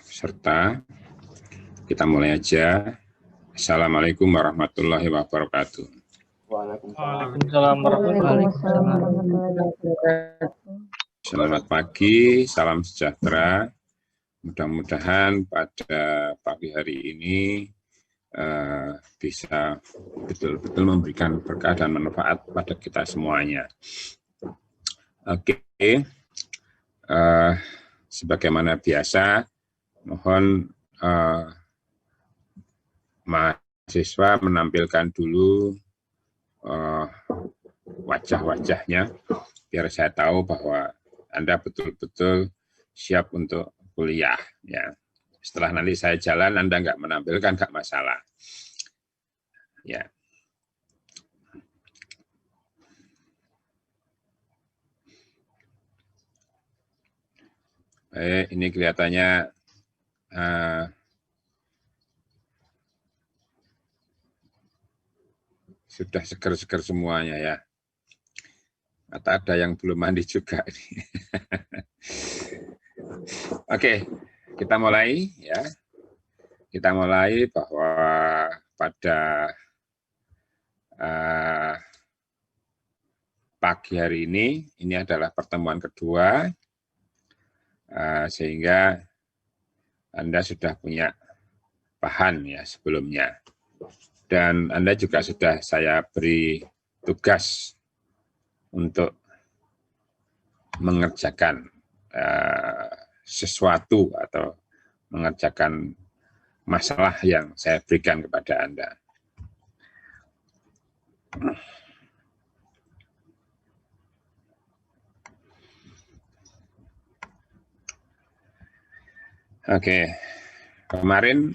serta kita mulai aja. Assalamualaikum warahmatullahi wabarakatuh. Waalaikumsalam warahmatullahi wabarakatuh. Selamat pagi, salam sejahtera. Mudah-mudahan pada pagi hari ini bisa betul-betul memberikan berkah dan manfaat pada kita semuanya. Oke, sebagaimana biasa, mohon mahasiswa menampilkan dulu wajah-wajahnya, biar saya tahu bahwa Anda betul-betul siap untuk kuliah. Ya. Setelah nanti saya jalan, Anda nggak menampilkan, nggak masalah. Ya. Baik, ini kelihatannya sudah seger-seger semuanya ya. Atau ada yang belum mandi juga. Oke, kita mulai ya. Kita mulai bahwa pada pagi hari ini adalah pertemuan kedua, sehingga Anda sudah punya bahan ya sebelumnya. Dan Anda juga sudah saya beri tugas untuk mengerjakan sesuatu atau mengerjakan masalah yang saya berikan kepada Anda. Oke, kemarin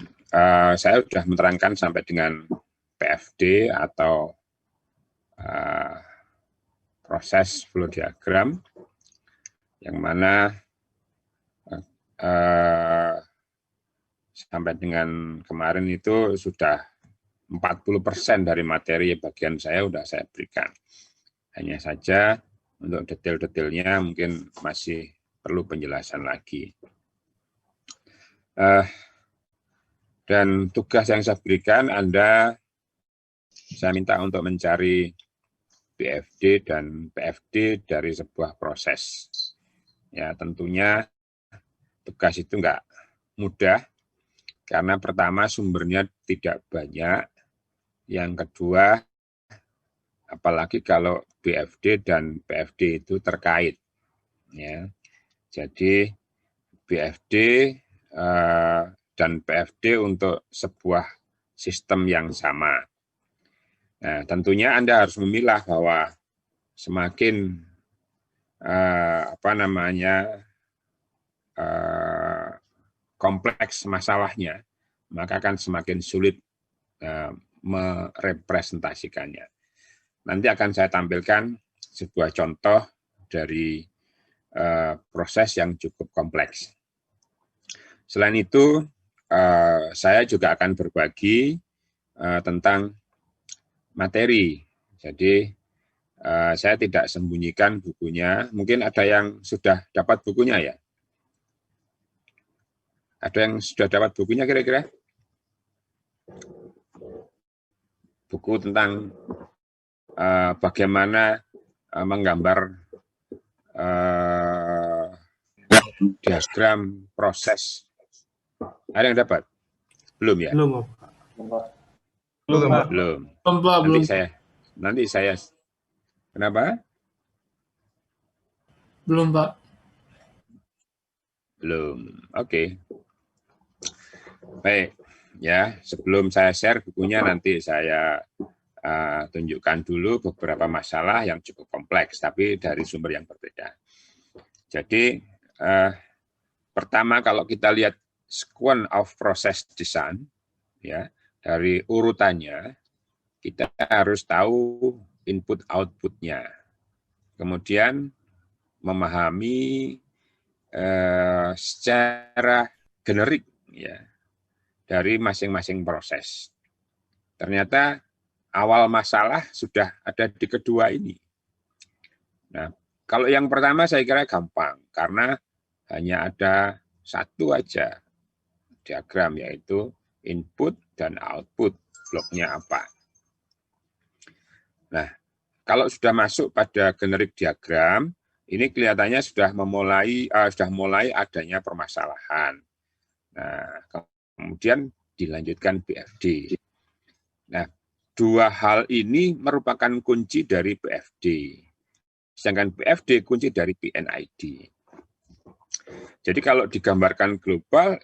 saya sudah menerangkan sampai dengan PFD atau proses flow diagram, yang mana sampai dengan kemarin itu sudah 40% dari materi bagian saya sudah saya berikan. Hanya saja untuk detail-detailnya mungkin masih perlu penjelasan lagi. Dan tugas yang saya berikan, saya minta untuk mencari BFD dan PFD dari sebuah proses. Ya, tentunya tugas itu enggak mudah, karena pertama sumbernya tidak banyak, yang kedua apalagi kalau BFD dan PFD itu terkait. Ya. Jadi BFD dan PFD untuk sebuah sistem yang sama. Nah, tentunya Anda harus memilah bahwa semakin kompleks masalahnya, maka akan semakin sulit merepresentasikannya. Nanti akan saya tampilkan sebuah contoh dari proses yang cukup kompleks. Selain itu, saya juga akan berbagi tentang materi. Jadi, saya tidak sembunyikan bukunya. Mungkin ada yang sudah dapat bukunya ya? Ada yang sudah dapat bukunya kira-kira? Buku tentang bagaimana menggambar diagram proses. Ada yang dapat? Belum ya? Belum. Nanti saya. Kenapa? Belum, Pak. Belum. Oke. Baik. Ya, sebelum saya share bukunya, nanti saya tunjukkan dulu beberapa masalah yang cukup kompleks, tapi dari sumber yang berbeda. Jadi, pertama kalau kita lihat sequence of process design, ya, dari urutannya, kita harus tahu input-outputnya. Kemudian memahami secara generik ya dari masing-masing proses. Ternyata awal masalah sudah ada di kedua ini. Nah, kalau yang pertama saya kira gampang, karena hanya ada satu aja diagram, yaitu input dan output, bloknya apa. Nah, kalau sudah masuk pada generik diagram, ini kelihatannya sudah mulai adanya permasalahan. Nah, kemudian dilanjutkan BFD. Nah, dua hal ini merupakan kunci dari BFD. Sedangkan BFD kunci dari PNID. Jadi kalau digambarkan global,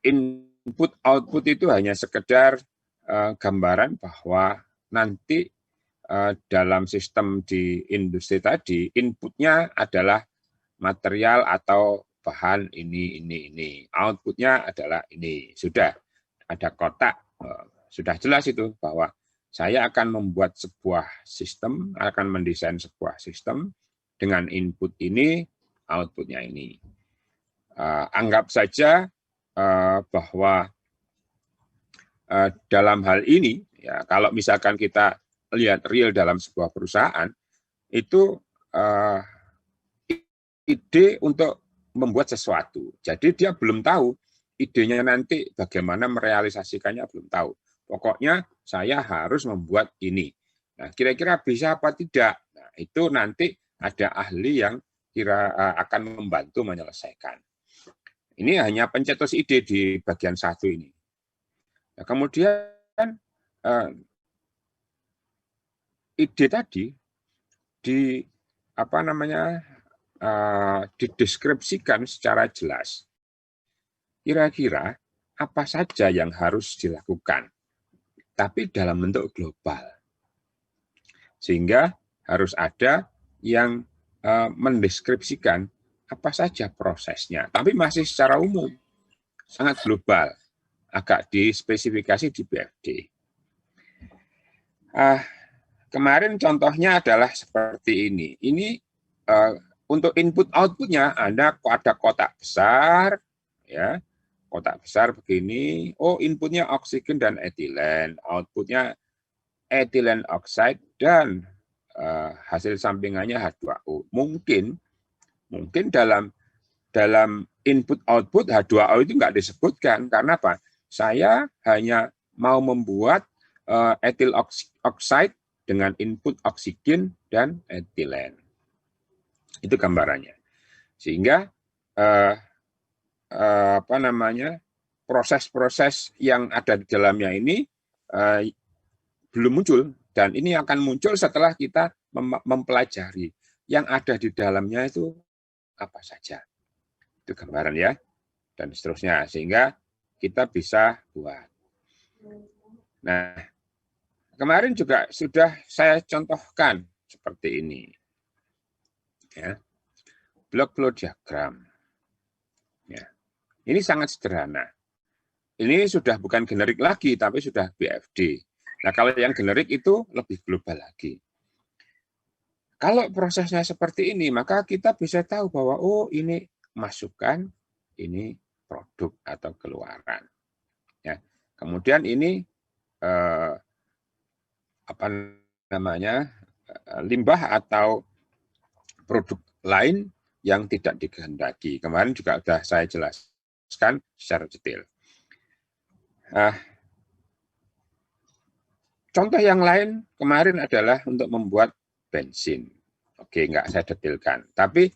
input output itu hanya sekedar gambaran bahwa nanti dalam sistem di industri tadi, inputnya adalah material atau bahan ini. Outputnya adalah ini. Sudah ada kotak, sudah jelas itu bahwa saya akan membuat sebuah sistem, akan mendesain sebuah sistem dengan input ini, outputnya ini. Anggap saja bahwa dalam hal ini, ya, kalau misalkan kita lihat real dalam sebuah perusahaan, itu ide untuk membuat sesuatu. Jadi dia belum tahu idenya nanti bagaimana merealisasikannya, belum tahu. Pokoknya saya harus membuat ini. Nah, kira-kira bisa apa tidak? Nah, itu nanti ada ahli yang akan membantu menyelesaikan. Ini hanya pencetus ide di bagian satu ini. Nah, kemudian ide tadi dideskripsikan secara jelas. Kira-kira apa saja yang harus dilakukan, tapi dalam bentuk global. Sehingga harus ada yang mendeskripsikan apa saja prosesnya, tapi masih secara umum, sangat global, agak dispesifikasi di BFD. Kemarin contohnya adalah seperti ini. Ini untuk input outputnya ada kotak besar, ya, kotak besar begini. Oh, inputnya oksigen dan etilen, outputnya etilen oxide dan hasil sampingannya H2O. Mungkin dalam input output H2O itu nggak disebutkan karena apa? Saya hanya mau membuat etil oxide dengan input oksigen dan etilen. Itu gambarannya. Sehingga proses-proses yang ada di dalamnya ini belum muncul, dan ini akan muncul setelah kita mempelajari yang ada di dalamnya itu apa saja. Itu gambaran ya, dan seterusnya, sehingga kita bisa buat. Nah, kemarin juga sudah saya contohkan seperti ini. Ya. Block flow diagram. Ya. Ini sangat sederhana. Ini sudah bukan generik lagi, tapi sudah BFD. Nah, kalau yang generik itu lebih global lagi. Kalau prosesnya seperti ini, maka kita bisa tahu bahwa, oh, ini masukan, ini produk atau keluaran. Ya. Kemudian ini limbah atau produk lain yang tidak dikehendaki. Kemarin juga sudah saya jelaskan secara detail. Contoh yang lain kemarin adalah untuk membuat bensin. Oke, nggak saya detailkan. Tapi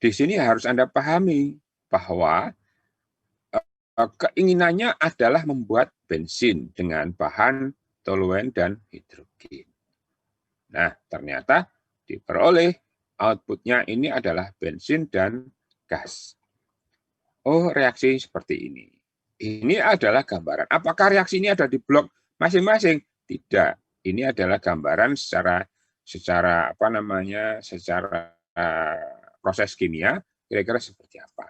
di sini harus Anda pahami bahwa keinginannya adalah membuat bensin dengan bahan toluen dan hidrogen. Nah, ternyata diperoleh outputnya ini adalah bensin dan gas. Oh, reaksi seperti ini. Ini adalah gambaran. Apakah reaksi ini ada di blok masing-masing? Tidak. Ini adalah gambaran secara proses kimia, kira-kira seperti apa.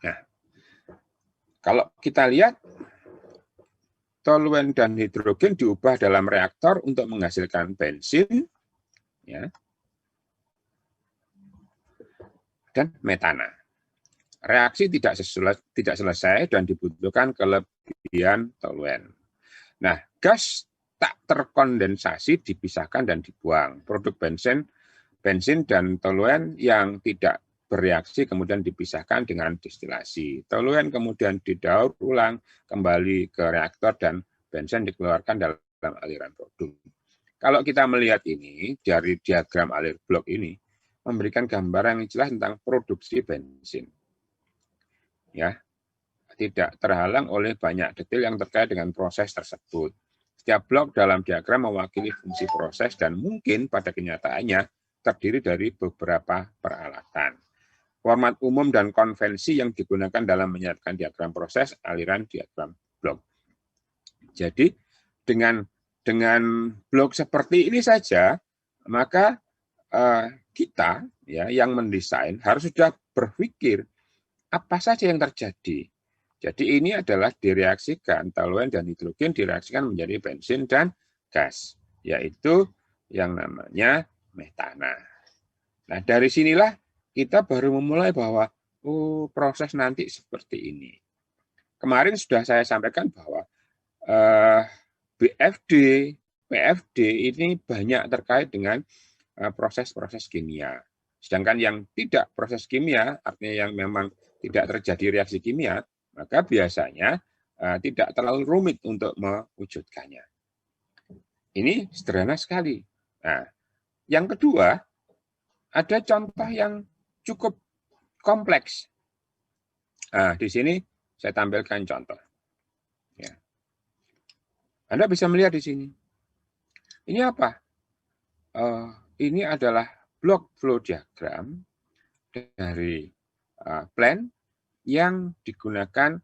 Nah, kalau kita lihat, toluen dan hidrogen diubah dalam reaktor untuk menghasilkan bensin, ya, dan metana. Reaksi tidak selesai dan dibutuhkan kelebihan toluen. Nah, gas tak terkondensasi dipisahkan dan dibuang. Produk bensin dan toluen yang tidak bereaksi kemudian dipisahkan dengan destilasi. Toluen kemudian didaur ulang kembali ke reaktor dan bensin dikeluarkan dalam aliran produk. Kalau kita melihat ini dari diagram alir blok ini memberikan gambaran yang jelas tentang produksi bensin. Ya, tidak terhalang oleh banyak detail yang terkait dengan proses tersebut. Setiap blok dalam diagram mewakili fungsi proses dan mungkin pada kenyataannya terdiri dari beberapa peralatan. Format umum dan konvensi yang digunakan dalam menyatakan diagram proses aliran diagram blok. Jadi dengan blok seperti ini saja, maka kita ya yang mendesain harus sudah berpikir apa saja yang terjadi. Jadi ini adalah direaksikan, toluen dan hidrogen direaksikan menjadi bensin dan gas, yaitu yang namanya metana. Nah, dari sinilah kita baru memulai bahwa proses nanti seperti ini. Kemarin sudah saya sampaikan bahwa BFD, PFD ini banyak terkait dengan proses-proses kimia. Sedangkan yang tidak proses kimia, artinya yang memang tidak terjadi reaksi kimia, maka biasanya tidak terlalu rumit untuk mewujudkannya. Ini sederhana sekali. Nah, yang kedua, ada contoh yang cukup kompleks. Nah, di sini saya tampilkan contoh. Ya. Anda bisa melihat di sini. Ini apa? Ini adalah block flow diagram dari plan yang digunakan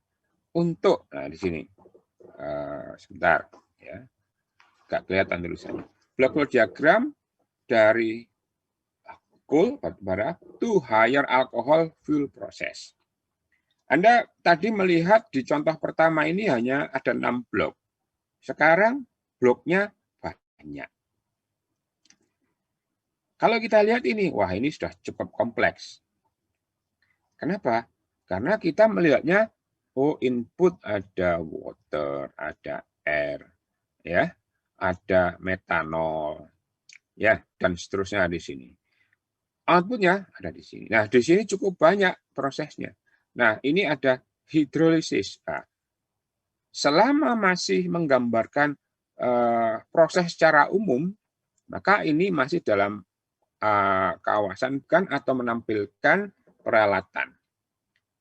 untuk, nah di sini, sebentar, ya, nggak kelihatan tulisannya. Block flow diagram dari coal batubara to higher alcohol fuel process. Anda tadi melihat di contoh pertama ini hanya ada 6 blok. Sekarang bloknya banyak. Kalau kita lihat ini, wah ini sudah cukup kompleks. Kenapa? Karena kita melihatnya, input ada water, ada air, ya, ada metanol, ya, dan seterusnya di sini. Outputnya ada di sini. Nah, di sini cukup banyak prosesnya. Nah, ini ada hidrolisis. Nah, selama masih menggambarkan proses secara umum, maka ini masih dalam kawasan kan atau menampilkan peralatan.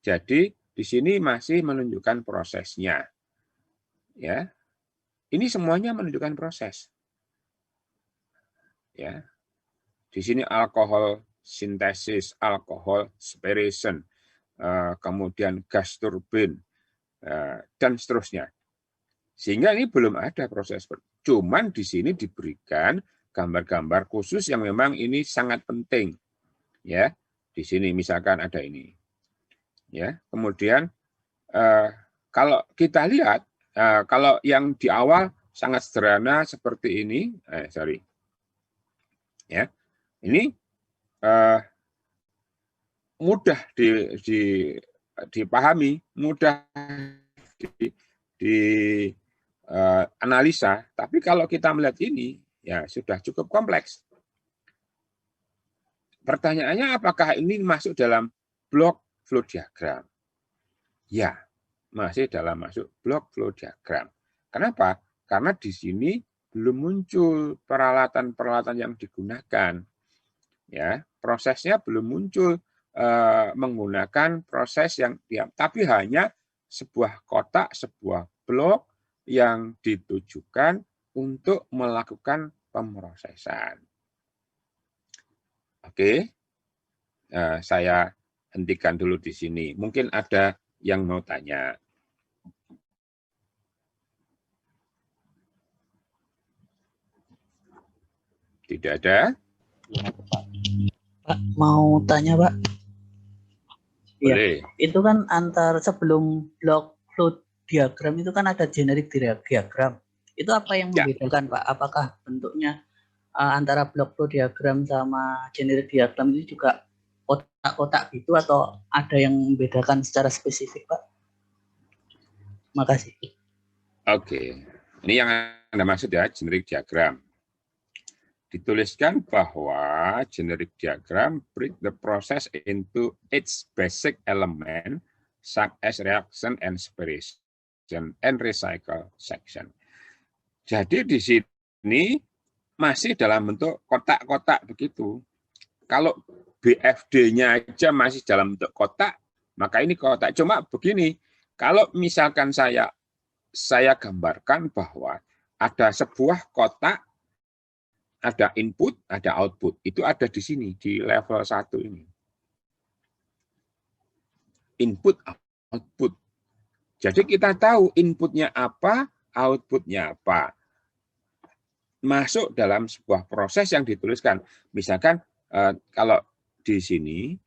Jadi di sini masih menunjukkan prosesnya. Ya. Ini semuanya menunjukkan proses. Ya. Di sini alkohol sintesis, alkohol separation, kemudian gas turbin, dan seterusnya. Sehingga ini belum ada proses. Cuman di sini diberikan gambar-gambar khusus yang memang ini sangat penting. Ya, di sini misalkan ada ini. Ya, kemudian kalau kita lihat, kalau yang di awal sangat sederhana seperti ini, ya, ini mudah dipahami, mudah analisa, tapi kalau kita melihat ini, ya sudah cukup kompleks. Pertanyaannya, apakah ini masuk dalam block flow diagram? Ya, masih dalam masuk block flow diagram. Kenapa? Karena di sini belum muncul peralatan-peralatan yang digunakan. Ya, prosesnya belum muncul menggunakan proses yang tapi hanya sebuah kotak, sebuah blok yang ditujukan untuk melakukan pemrosesan. Oke, saya hentikan dulu di sini. Mungkin ada yang mau tanya. Tidak ada? Pak, mau tanya, Pak? Boleh. Ya, itu kan antar sebelum block flow diagram itu kan ada generik diagram. Itu apa yang membedakan, Pak? Apakah bentuknya antara block flow diagram sama generik diagram itu juga kotak-kotak gitu atau ada yang membedakan secara spesifik, Pak? Makasih. Oke. Ini yang Anda maksud ya, generik diagram. dituliskan bahwa generic diagram break the process into its basic element such as reaction and separation and recycle section. Jadi di sini masih dalam bentuk kotak-kotak begitu. Kalau BFD-nya aja masih dalam bentuk kotak, maka ini kotak. Cuma begini, kalau misalkan saya gambarkan bahwa ada sebuah kotak, ada input, ada output. Itu ada di sini, di level 1 ini. Input, output. Jadi kita tahu inputnya apa, outputnya apa. Masuk dalam sebuah proses yang dituliskan. Misalkan kalau di sini,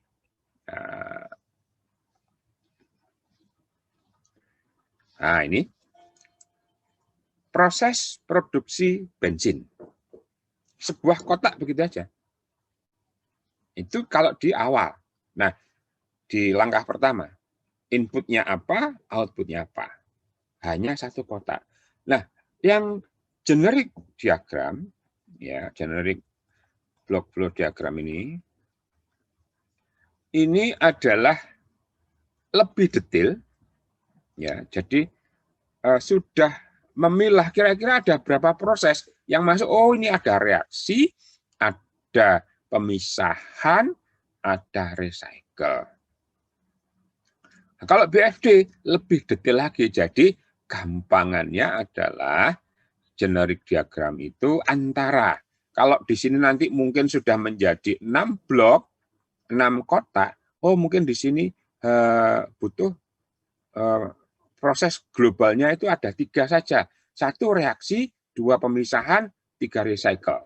nah ini, proses produksi bensin. Sebuah kotak begitu aja. Itu kalau di awal. Nah, di langkah pertama, inputnya apa, outputnya apa. Hanya satu kotak. Nah, yang generic diagram, ya, generic block flow diagram ini adalah lebih detail, ya. Jadi sudah memilah kira-kira ada berapa proses yang masuk. Oh, ini ada reaksi, ada pemisahan, ada recycle. Nah, kalau BFD lebih detail lagi. Jadi gampangannya adalah generic diagram itu antara, kalau di sini nanti mungkin sudah menjadi 6 blok, 6 kotak, oh mungkin di sini butuh proses globalnya itu ada 3 saja. 1 reaksi, 2 pemisahan, 3 recycle.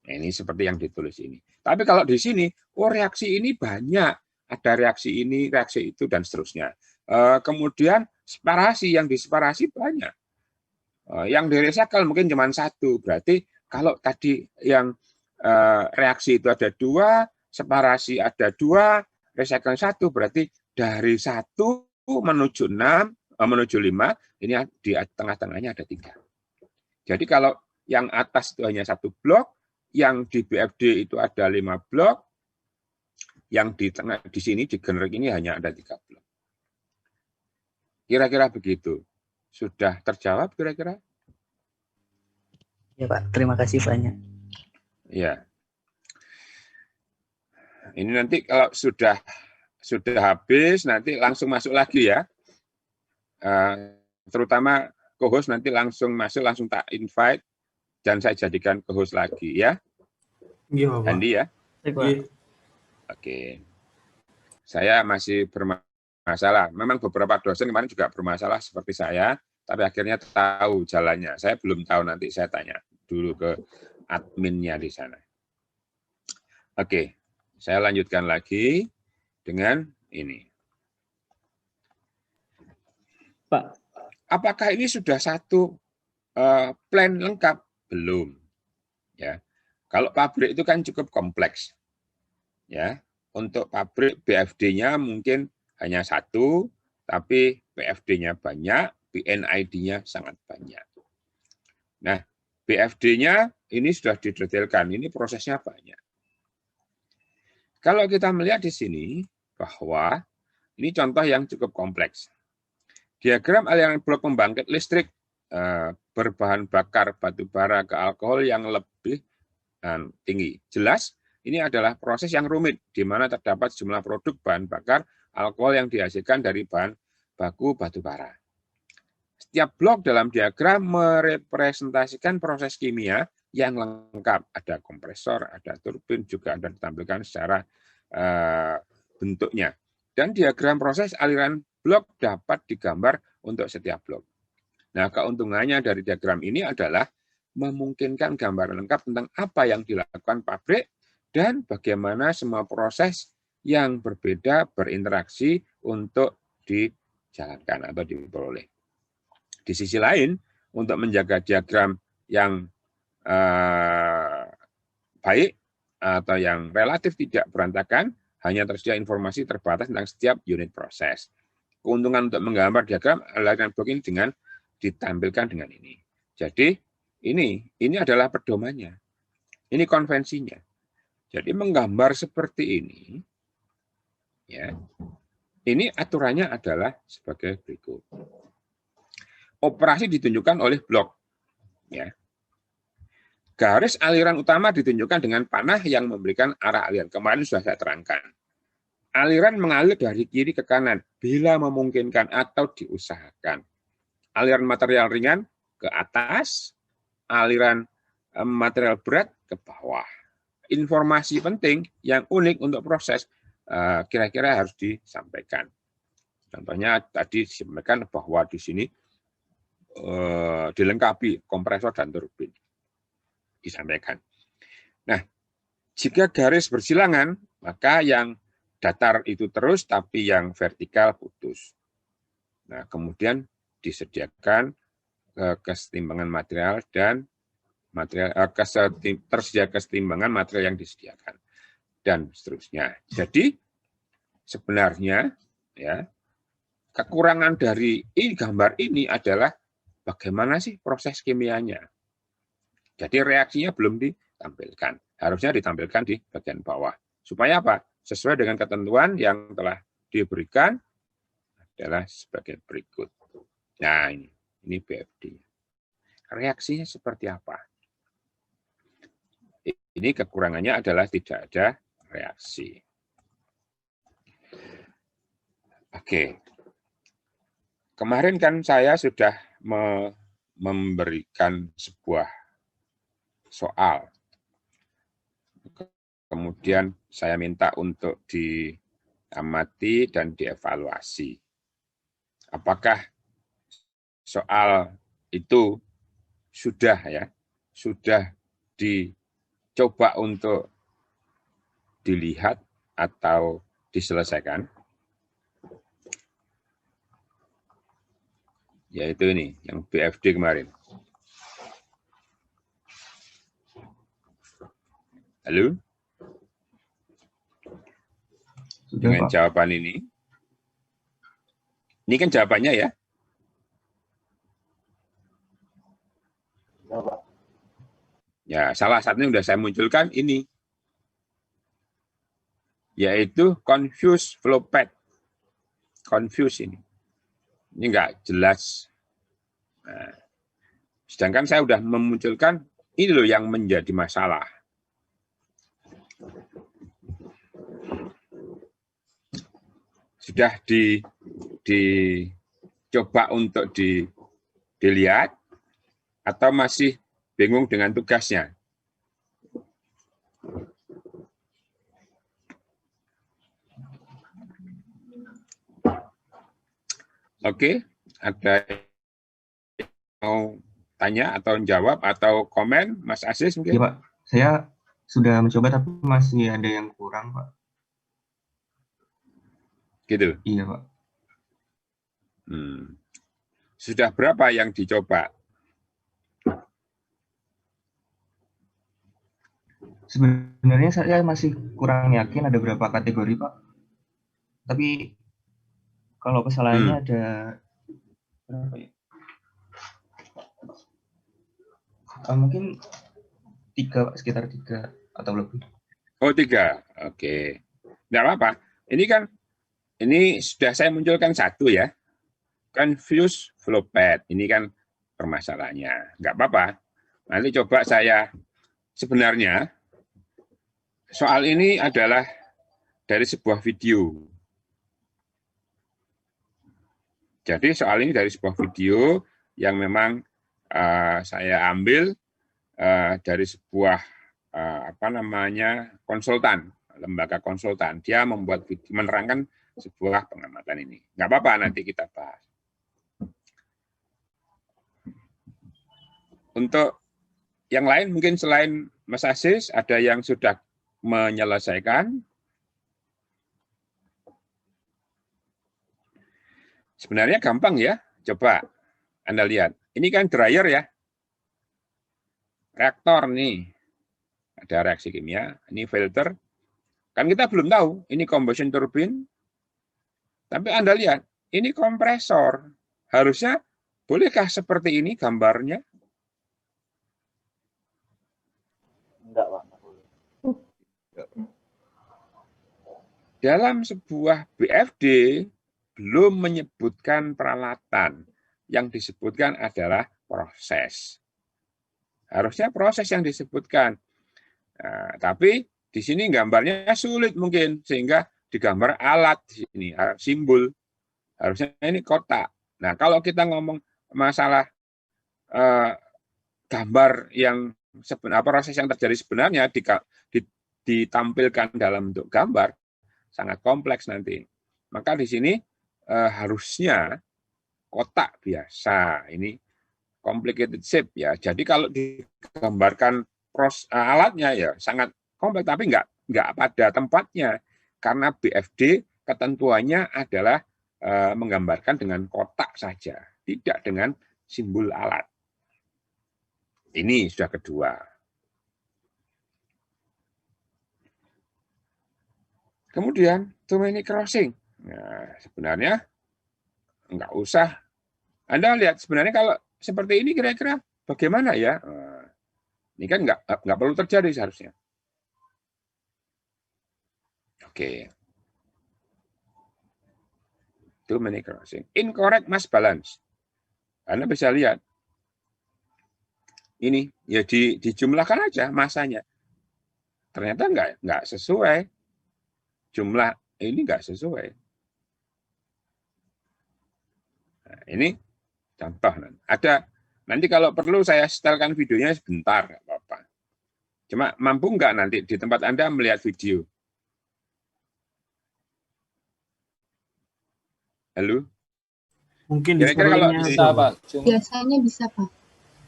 Nah, ini seperti yang ditulis ini. Tapi kalau di sini, oh reaksi ini banyak. Ada reaksi ini, reaksi itu, dan seterusnya. Kemudian separasi, yang diseparasi banyak. Yang di recycle mungkin cuma 1. Berarti kalau tadi yang reaksi itu ada 2, separasi ada 2, recycle 1, berarti dari 1 menuju 6, menuju 5, ini di tengah-tengahnya ada 3. Jadi kalau yang atas itu hanya 1 blok, yang di BFD itu ada 5 blok, yang di tengah di sini di generic ini hanya ada 3 blok. Kira-kira begitu. Sudah terjawab kira-kira? Ya Pak, terima kasih banyak. Ya. Ini nanti kalau sudah habis, nanti langsung masuk lagi ya. Terutama co-host nanti langsung masuk, langsung tak invite, dan saya jadikan co-host lagi ya. Iya, Pak. Andi ya. Iya. Oke. Saya masih bermasalah. Memang beberapa dosen kemarin juga bermasalah seperti saya, tapi akhirnya tahu jalannya. Saya belum tahu, nanti saya tanya dulu ke adminnya di sana. Oke, saya lanjutkan lagi dengan ini. Pak, apakah ini sudah satu plan lengkap? Belum. Ya. Kalau pabrik itu kan cukup kompleks. Ya. Untuk pabrik BFD-nya mungkin hanya 1, tapi PFD-nya banyak, PNID-nya sangat banyak. Nah, BFD-nya ini sudah didetailkan, ini prosesnya banyak. Kalau kita melihat di sini bahwa ini contoh yang cukup kompleks. Diagram aliran blok pembangkit listrik berbahan bakar batu bara ke alkohol yang lebih tinggi. Jelas, ini adalah proses yang rumit, di mana terdapat sejumlah produk bahan bakar alkohol yang dihasilkan dari bahan baku batu bara. Setiap blok dalam diagram merepresentasikan proses kimia yang lengkap. Ada kompresor, ada turbin, juga ada ditampilkan secara bentuknya. Dan diagram proses aliran blok dapat digambar untuk setiap blok. Nah, keuntungannya dari diagram ini adalah memungkinkan gambaran lengkap tentang apa yang dilakukan pabrik dan bagaimana semua proses yang berbeda berinteraksi untuk dijalankan atau diperoleh. Di sisi lain, untuk menjaga diagram yang baik atau yang relatif tidak berantakan, hanya tersedia informasi terbatas tentang setiap unit proses. Keuntungan untuk menggambar diagram aliran blok ini dengan ditampilkan dengan ini. Jadi ini adalah pedomannya. Ini konvensinya. Jadi menggambar seperti ini, ya, ini aturannya adalah sebagai berikut. Operasi ditunjukkan oleh blok. Ya. Garis aliran utama ditunjukkan dengan panah yang memberikan arah aliran. Kemarin sudah saya terangkan. Aliran mengalir dari kiri ke kanan bila memungkinkan atau diusahakan. Aliran material ringan ke atas, aliran material berat ke bawah. Informasi penting yang unik untuk proses kira-kira harus disampaikan. Contohnya tadi disampaikan bahwa di sini dilengkapi kompresor dan turbin. Disampaikan. Nah, jika garis bersilangan, maka yang datar itu terus, tapi yang vertikal putus. Nah, kemudian disediakan kesetimbangan material dan tersedia kesetimbangan material yang disediakan dan seterusnya. Jadi sebenarnya ya kekurangan dari gambar ini adalah bagaimana sih proses kimianya. Jadi reaksinya belum ditampilkan. Harusnya ditampilkan di bagian bawah. Supaya apa? Sesuai dengan ketentuan yang telah diberikan adalah sebagai berikut. Nah, ini BFD. Reaksinya seperti apa? Ini kekurangannya adalah tidak ada reaksi. Oke. Kemarin kan saya sudah memberikan sebuah soal. Kemudian saya minta untuk diamati dan dievaluasi. Apakah soal itu sudah dicoba untuk dilihat atau diselesaikan? Yaitu ini, yang BFD kemarin. Halo? Dengan jawaban ini kan jawabannya ya? Ya, salah satunya sudah saya munculkan ini, yaitu confuse flow path. Confuse ini nggak jelas. Nah, sedangkan saya sudah memunculkan ini loh yang menjadi masalah. Sudah dicoba untuk dilihat atau masih bingung dengan tugasnya? Oke, ada yang mau tanya atau jawab atau komen, Mas Aziz mungkin? Iya, Pak. Saya sudah mencoba tapi masih ada yang kurang, Pak. Gitu? Iya, Pak. Sudah berapa yang dicoba? Sebenarnya saya masih kurang yakin ada berapa kategori, Pak. Tapi kalau kesalahannya ada berapa ya? Mungkin 3, Pak, sekitar 3 atau lebih. Oh, 3. Oke. Nggak apa-apa. Ini sudah saya munculkan satu ya. Confuse flow path. Ini kan permasalahannya. Nggak apa-apa. Nanti coba saya, sebenarnya soal ini adalah dari sebuah video. Jadi soal ini dari sebuah video yang memang saya ambil dari sebuah konsultan, lembaga konsultan. Dia membuat video, menerangkan sebuah pengamatan ini. Nggak apa-apa, nanti kita bahas. Untuk yang lain mungkin selain Mas Aziz, ada yang sudah menyelesaikan? Sebenarnya gampang ya, coba Anda lihat. Ini kan dryer ya, reaktor nih, ada reaksi kimia, ini filter. Kan kita belum tahu, ini combustion turbine. Tapi Anda lihat, ini kompresor. Harusnya, bolehkah seperti ini gambarnya? Enggak, Pak. Dalam sebuah BFD belum menyebutkan peralatan, yang disebutkan adalah proses. Harusnya proses yang disebutkan. Nah, tapi di sini gambarnya sulit mungkin, sehingga digambar alat di sini, simbol. Harusnya ini kotak. Nah, kalau kita ngomong masalah gambar yang proses yang terjadi sebenarnya ditampilkan dalam bentuk gambar, sangat kompleks nanti. Maka di sini harusnya kotak biasa, ini complicated shape ya. Jadi kalau digambarkan alatnya ya sangat kompleks, tapi nggak pada tempatnya, karena BFD ketentuannya adalah menggambarkan dengan kotak saja, tidak dengan simbol alat. Ini sudah kedua. Kemudian too many crossing. Nah, sebenarnya nggak usah. Anda lihat sebenarnya kalau seperti ini kira-kira bagaimana ya? Nah, ini kan nggak perlu terjadi seharusnya. Oke. Too many crossing. Incorrect mass balance. Anda bisa lihat. Ini ya dijumlahkan aja masanya. Ternyata nggak sesuai. Jumlah ini nggak sesuai. Nah, ini contoh. Nanti kalau perlu saya setelkan videonya sebentar, nggak apa-apa. Cuma mampu nggak nanti di tempat Anda melihat video? Mungkin kira-kira kalau bisa, Pak. Biasanya bisa, Pak.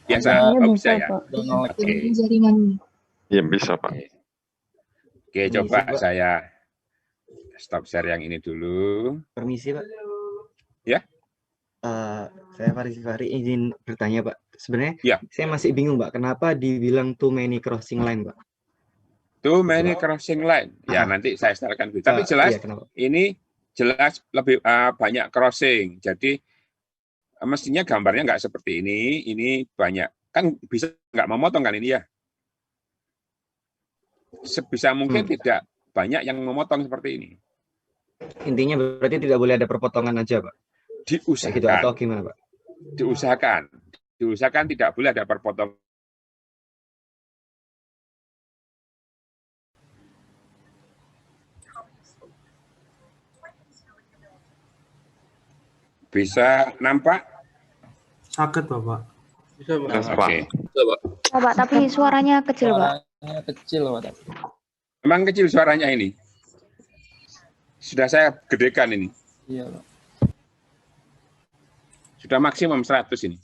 Biasa, bisa ya. Oke. Jaringannya. Ya bisa, Pak. Oke, coba saya stop share yang ini dulu. Permisi, Pak. Ya. Saya Fari izin bertanya, Pak. Sebenarnya saya masih bingung, Pak. Kenapa dibilang too many crossing line, Pak? Too many crossing line. Ya, nanti saya setelkan video. Tapi jelas ini jelas lebih banyak crossing. Jadi mestinya gambarnya nggak seperti ini. Ini banyak. Kan bisa nggak memotong kan ini ya? Sebisa mungkin tidak banyak yang memotong seperti ini. Intinya berarti tidak boleh ada perpotongan aja, Pak? Diusahakan. Gitu, atau gimana, Pak? Diusahakan tidak boleh ada perpotongan. Bisa nampak? Sakit, Bapak. Bisa, Pak. Oke. Pak, tapi suaranya kecil, Pak. Suaranya kecil, Pak. Memang kecil suaranya ini. Sudah saya gedekan ini. Iya, Pak. Sudah maksimum 100 ini.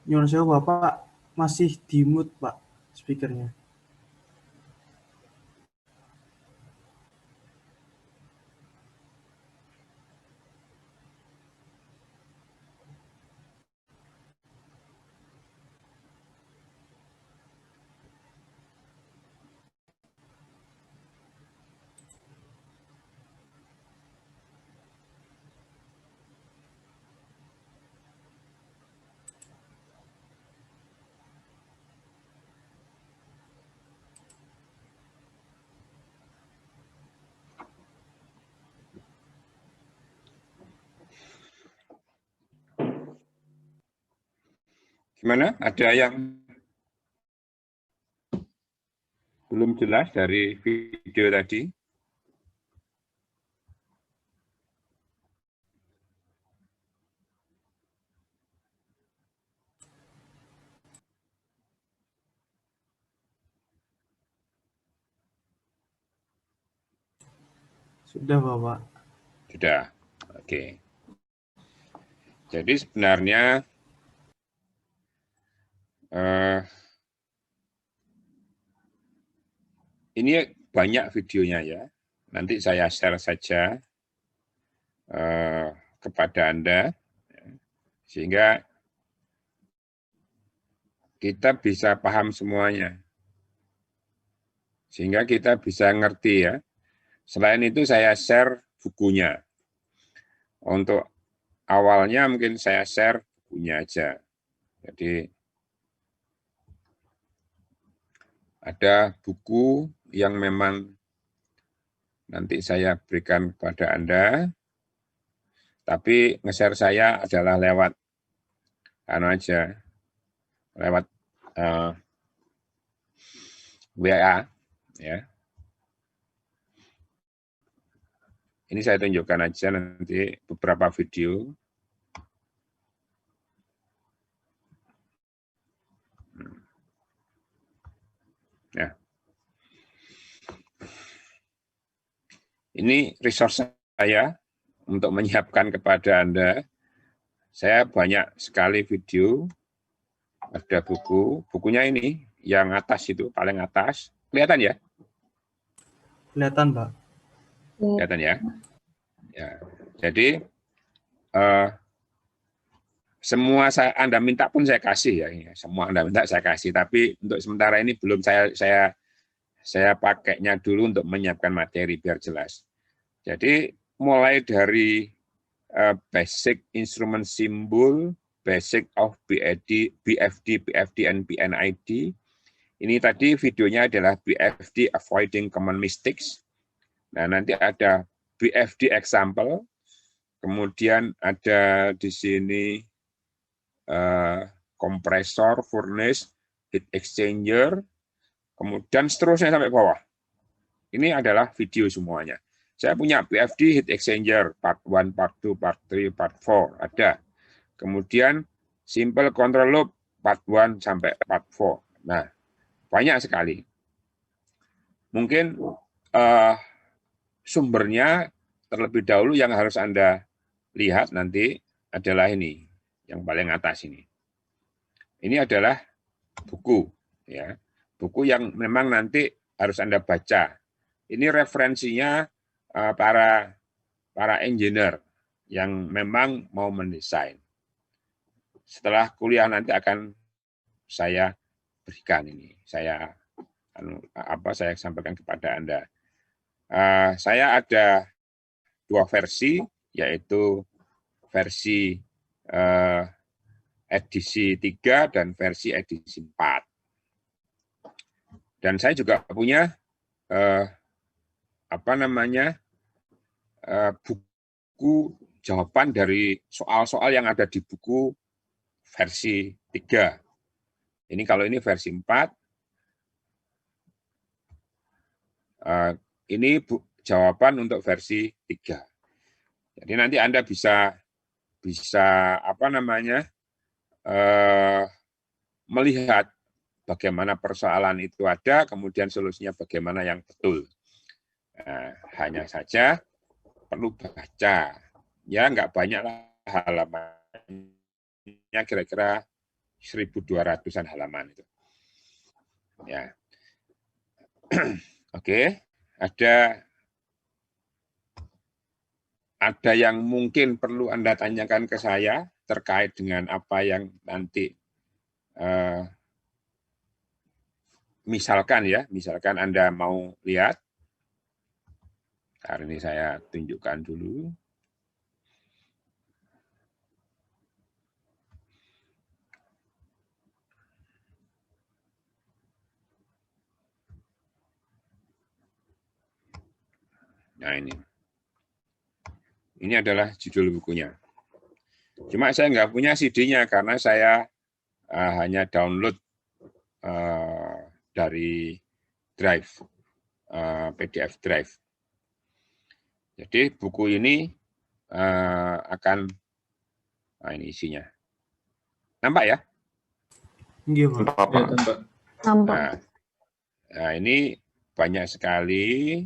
Nyuwun sewu Bapak, masih di mute Pak speakernya. Gimana? Ada yang belum jelas dari video tadi? Sudah Bapak. Sudah. Oke. Jadi sebenarnya ini banyak videonya ya. Nanti saya share saja kepada Anda, sehingga kita bisa paham semuanya. Sehingga kita bisa ngerti ya. Selain itu saya share bukunya. Untuk awalnya mungkin saya share bukunya aja. Jadi ada buku yang memang nanti saya berikan kepada Anda, tapi nge-share saya adalah lewat lewat WA ya. Ini saya tunjukkan aja nanti beberapa video. Ya. Ini resource saya untuk menyiapkan kepada Anda. Saya banyak sekali video, ada bukunya ini, yang atas itu, paling atas. Kelihatan ya? Kelihatan, Pak. Kelihatan ya? Ya. Jadi, semua Anda minta pun saya kasih ya. Semua Anda minta saya kasih, tapi untuk sementara ini belum saya pakainya dulu untuk menyiapkan materi biar jelas. Jadi mulai dari basic instrument symbol, basic of BFD, and PNID. Ini tadi videonya adalah BFD avoiding common mistakes. Nah, nanti ada BFD example, kemudian ada di sini kompresor, furnace, heat exchanger, kemudian seterusnya sampai bawah. Ini adalah video semuanya. Saya punya BFD heat exchanger part 1, part 2, part 3, part 4 ada. Kemudian simple control loop part 1 sampai part 4. Nah, banyak sekali. Mungkin sumbernya terlebih dahulu yang harus Anda lihat nanti adalah ini, yang paling atas ini. Ini adalah buku, ya, buku yang memang nanti harus Anda baca. Ini referensinya para engineer yang memang mau mendesain. Setelah kuliah nanti akan saya berikan ini, saya sampaikan kepada Anda. Saya ada 2 versi, yaitu versi edisi 3 dan versi edisi 4. Dan saya juga punya buku jawaban dari soal-soal yang ada di buku versi 3. Ini kalau ini versi 4. Ini jawaban untuk versi 3. Jadi nanti Anda bisa melihat bagaimana persoalan itu ada, kemudian solusinya bagaimana yang betul. Nah, hanya saja perlu baca. Ya, nggak banyak lah halamannya, kira-kira 1.200-an halaman itu. Ya. Oke, ada yang mungkin perlu Anda tanyakan ke saya terkait dengan apa yang nanti misalkan Anda mau lihat. Hari ini saya tunjukkan dulu. Nah, ini adalah judul bukunya. Cuma saya nggak punya CD-nya karena saya hanya download dari drive, PDF drive. Jadi buku ini akan, ini isinya. Nampak ya? Iya, Pak. Nampak. Nah, ini banyak sekali.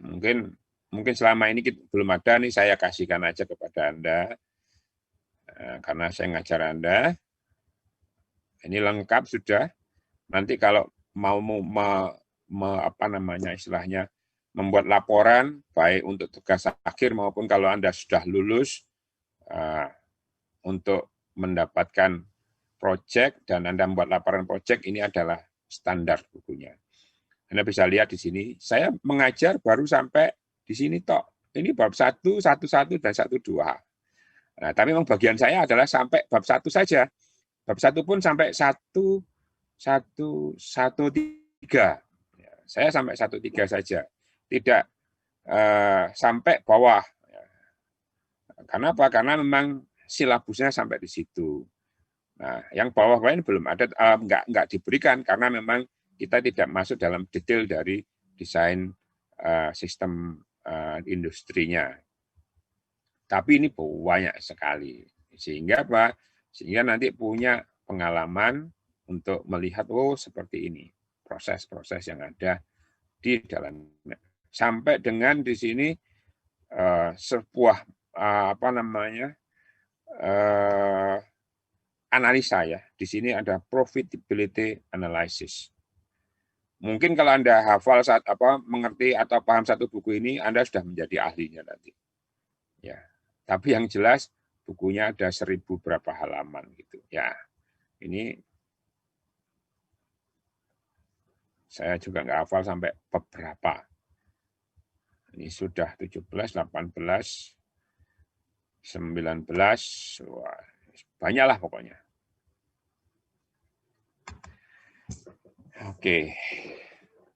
Mungkin selama ini belum ada nih, saya kasihkan aja kepada Anda karena saya ngajar Anda. Ini lengkap sudah. Nanti kalau mau istilahnya membuat laporan baik untuk tugas akhir maupun kalau Anda sudah lulus untuk mendapatkan proyek dan Anda membuat laporan proyek, ini adalah standar bukunya. Anda bisa lihat di sini, saya mengajar baru sampai di sini tok. Ini bab 1, 1.1 dan 1.2. Nah, tapi memang bagian saya adalah sampai bab 1 saja. Bab 1 pun sampai 1.3. Saya sampai 1.3 saja. Tidak sampai bawah. Karena apa? Karena memang silabusnya sampai di situ. Nah, yang bawah-bawah ini belum ada, enggak diberikan karena memang kita tidak masuk dalam detail dari desain sistem industrinya. Tapi ini banyak sekali. Sehingga apa? Sehingga nanti punya pengalaman untuk melihat, oh seperti ini proses-proses yang ada di dalamnya. Sampai dengan di sini sebuah analisa ya. Di sini ada profitability analysis. Mungkin kalau Anda hafal mengerti atau paham satu buku ini, Anda sudah menjadi ahlinya nanti. Ya. Tapi yang jelas bukunya ada 1.000 berapa halaman gitu. Ya. Ini saya juga nggak hafal sampai beberapa. Ini sudah 17, 18, 19, wah, banyaklah pokoknya. Oke,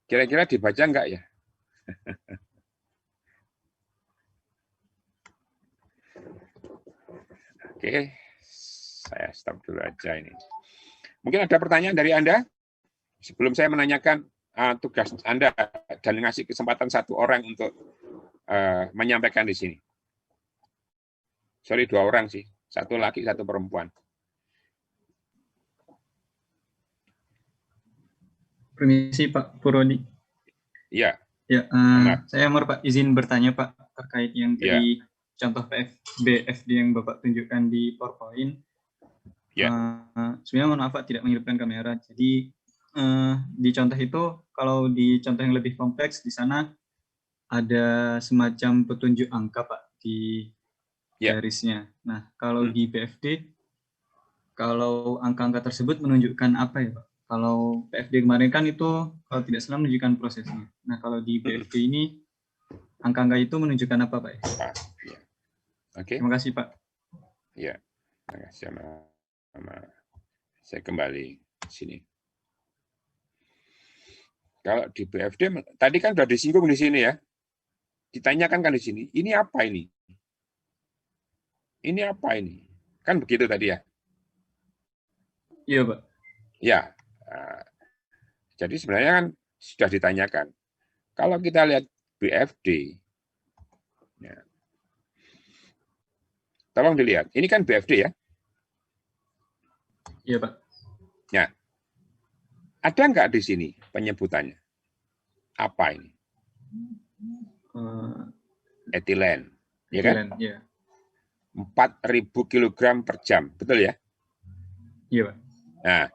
kira-kira dibaca enggak ya? Oke, saya stop dulu aja ini. Mungkin ada pertanyaan dari Anda? Sebelum saya menanyakan tugas Anda dan ngasih kesempatan satu orang untuk menyampaikan di sini. Sorry, 2 orang sih. 1 laki, 1 perempuan. Permisi Pak Purwadi. Iya. Ya, saya Amar Pak, izin bertanya Pak terkait yang tadi contoh BFD yang Bapak tunjukkan di PowerPoint. Sebenarnya mohon maaf Pak, tidak menghidupkan kamera. Jadi di contoh itu, kalau di contoh yang lebih kompleks, di sana ada semacam petunjuk angka Pak di garisnya. Nah, kalau di BFD, kalau angka-angka tersebut menunjukkan apa ya Pak? Kalau PFD kemarin kan itu, kalau tidak salah menunjukkan prosesnya. Nah, kalau di BFD ini, angka-angka itu menunjukkan apa Pak? Oke. Terima kasih Pak. Ya, terima kasih sama. Saya kembali sini. Kalau di BFD, tadi kan sudah disinggung di sini ya. Ditanyakan kan di sini, ini apa ini? Ini apa ini? Kan begitu tadi ya? Iya, Pak. Ya. Jadi sebenarnya kan sudah ditanyakan. Kalau kita lihat BFD, ya. Tolong dilihat. Ini kan BFD ya? Iya, Pak. Ya. Ada nggak di sini penyebutannya? Apa ini? Etilen. Ya kan? Iya. 4.000 kg per jam. Betul ya? Iya, Pak. Nah,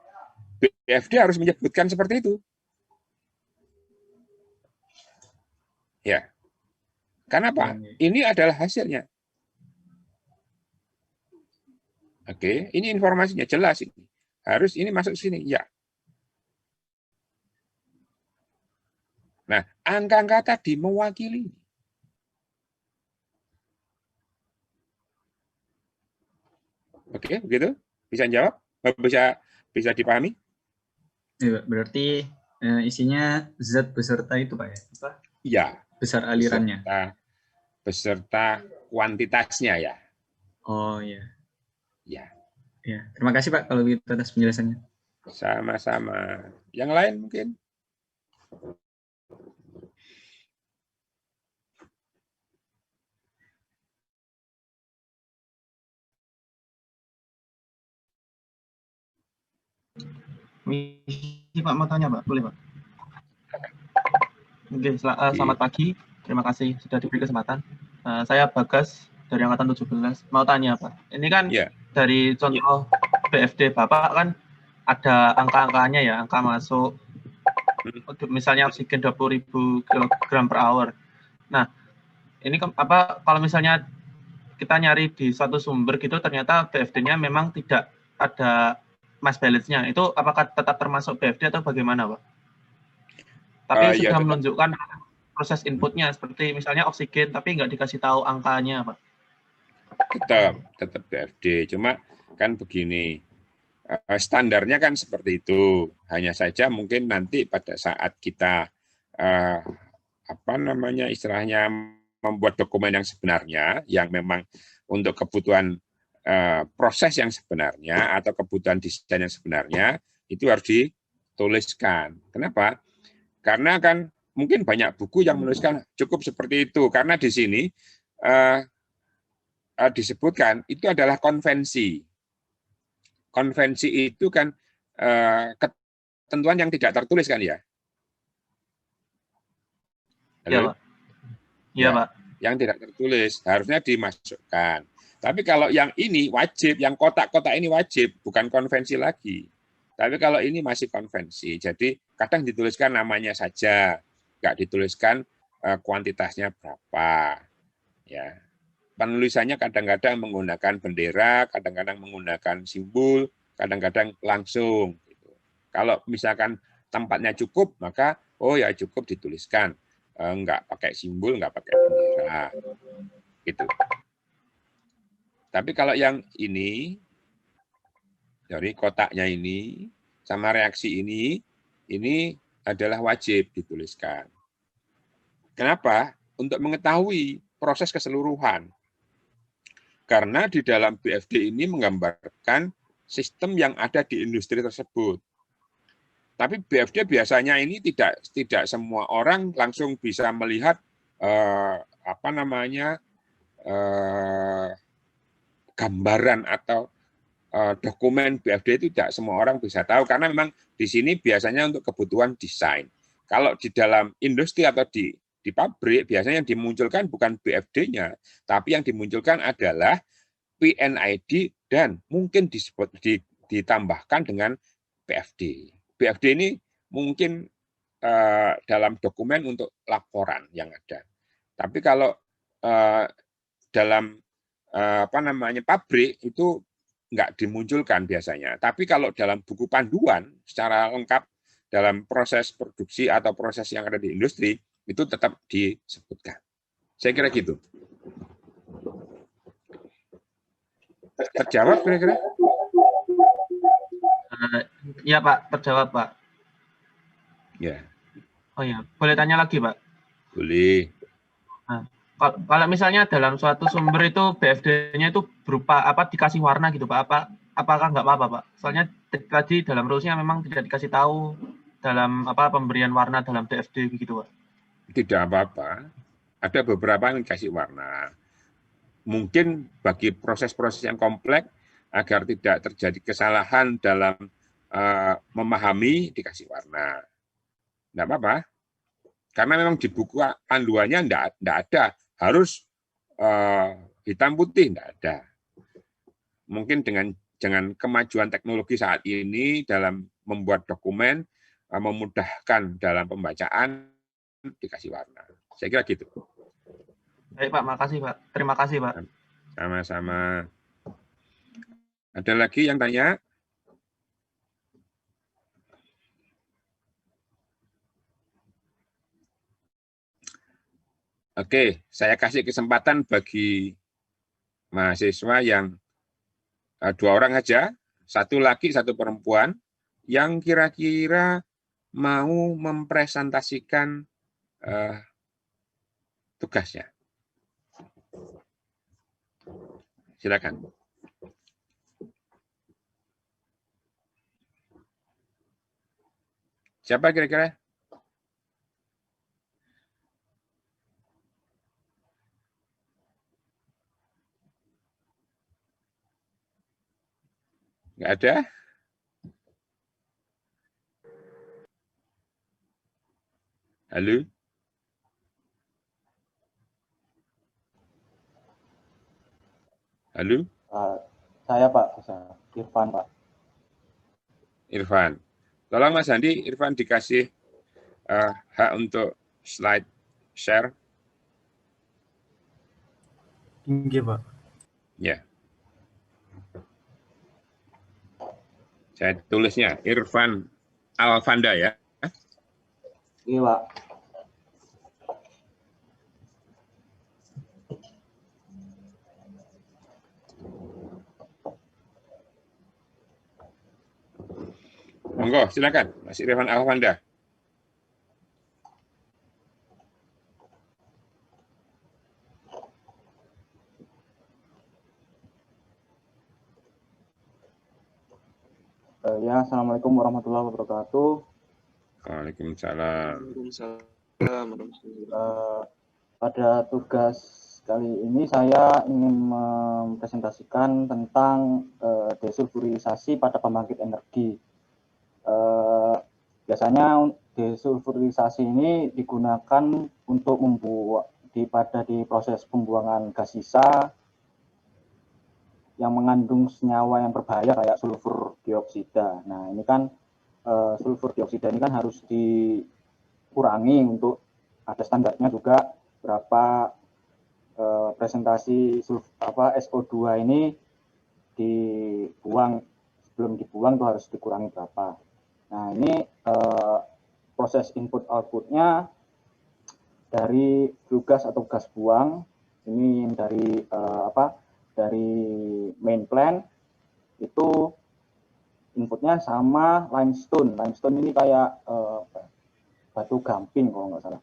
BFD harus menyebutkan seperti itu. Ya. Karena apa? Ini adalah hasilnya. Oke, ini informasinya jelas ini. Harus ini masuk sini, ya. Nah, angka-angka tadi mewakili. Oke, begitu? Bisa jawab? Bisa dipahami? Ya, berarti isinya zat beserta itu, Pak ya? Apa? Iya. Besar alirannya. Beserta kuantitasnya ya. Oh iya. Ya. Ya, terima kasih Pak kalau begitu atas penjelasannya. Sama-sama. Yang lain mungkin? Ini Pak mau tanya Pak, boleh Pak? Oke, selamat pagi. Terima kasih sudah diberi kesempatan. Saya Bagas dari Angkatan 17. Mau tanya Pak, ini kan dari contoh BFD Bapak kan ada angka-angkanya ya, angka masuk. Misalnya oksigen 20.000 kg per hour. Nah, ini apa kalau misalnya kita nyari di suatu sumber gitu, ternyata BFD-nya memang tidak ada mass balance-nya, itu apakah tetap termasuk BFD atau bagaimana, Pak? Tapi sudah menunjukkan proses inputnya, seperti misalnya oksigen, tapi nggak dikasih tahu angkanya, Pak. Tetap BFD, cuma kan begini, standarnya kan seperti itu. Hanya saja mungkin nanti pada saat kita istilahnya membuat dokumen yang sebenarnya, yang memang untuk kebutuhan proses yang sebenarnya atau kebutuhan desain yang sebenarnya, itu harus dituliskan. Kenapa? Karena kan mungkin banyak buku yang menuliskan cukup seperti itu, karena di sini disebutkan itu adalah konvensi. Konvensi itu kan ketentuan yang tidak tertulis kan ya? Iya, Pak. Iya, Pak. Yang tidak tertulis harusnya dimasukkan. Tapi kalau yang ini wajib, yang kotak-kotak ini wajib, bukan konvensi lagi. Tapi kalau ini masih konvensi, jadi kadang dituliskan namanya saja, nggak dituliskan kuantitasnya berapa. Ya, penulisannya kadang-kadang menggunakan bendera, kadang-kadang menggunakan simbol, kadang-kadang langsung. Gitu. Kalau misalkan tempatnya cukup, maka oh ya cukup dituliskan. nggak pakai simbol, nggak pakai bendera. Gitu. Tapi kalau yang ini, dari kotaknya ini, sama reaksi ini adalah wajib dituliskan. Kenapa? Untuk mengetahui proses keseluruhan. Karena di dalam BFD ini menggambarkan sistem yang ada di industri tersebut. Tapi BFD biasanya ini tidak semua orang langsung bisa melihat gambaran atau dokumen BFD itu tidak semua orang bisa tahu karena memang di sini biasanya untuk kebutuhan desain. Kalau di dalam industri atau di pabrik biasanya yang dimunculkan bukan BFD-nya, tapi yang dimunculkan adalah PNID dan mungkin ditambahkan dengan BFD. BFD ini mungkin dalam dokumen untuk laporan yang ada. Tapi kalau dalam pabrik itu nggak dimunculkan biasanya. Tapi kalau dalam buku panduan secara lengkap dalam proses produksi atau proses yang ada di industri itu tetap disebutkan. Saya kira gitu. Terjawab kira-kira? Iya Pak, terjawab Pak. Ya. Oh ya, boleh tanya lagi Pak? Boleh. Nah, kalau misalnya dalam suatu sumber itu BFD-nya itu berupa apa dikasih warna gitu Pak? Apakah nggak apa-apa Pak? Soalnya tadi dalam rules-nya memang tidak dikasih tahu dalam pemberian warna dalam BFD begitu Pak. Tidak apa-apa. Ada beberapa yang dikasih warna. Mungkin bagi proses-proses yang kompleks agar tidak terjadi kesalahan dalam memahami dikasih warna. Tidak apa-apa. Karena memang di buku panduannya tidak ada. Harus hitam putih, tidak ada. Mungkin dengan kemajuan teknologi saat ini dalam membuat dokumen, memudahkan dalam pembacaan, dikasih warna. Saya kira gitu. Baik Pak, makasih Pak. Terima kasih Pak. Sama-sama. Ada lagi yang tanya? Oke, saya kasih kesempatan bagi mahasiswa yang 2 orang aja, 1 laki, 1 perempuan, yang kira-kira mau mempresentasikan tugasnya. Silakan. Siapa kira-kira? Nggak ada? Halo? Halo? Saya Pak, Irfan Pak. Irfan. Tolong Mas Andi, Irfan dikasih hak untuk slide share. Tinggi Pak. Ya. Saya tulisnya Irfan Alfanda ya. Iya Pak. Monggo, silakan, Mas Irfan Alfanda. Ya, Assalamualaikum warahmatullahi wabarakatuh. Waalaikumsalam. Pada tugas kali ini saya ingin mempresentasikan tentang desulfurisasi pada pembangkit energi. Biasanya desulfurisasi ini digunakan untuk membuat di proses pembuangan gas sisa yang mengandung senyawa yang berbahaya kayak sulfur dioksida. Nah, ini kan sulfur dioksida ini kan harus dikurangi untuk ada standarnya juga berapa presentasi SO2 ini dibuang, sebelum dibuang itu harus dikurangi berapa. Nah, ini proses input outputnya dari flue gas atau gas buang ini dari dari main plant itu inputnya sama limestone. Limestone ini kayak batu gamping kalau nggak salah.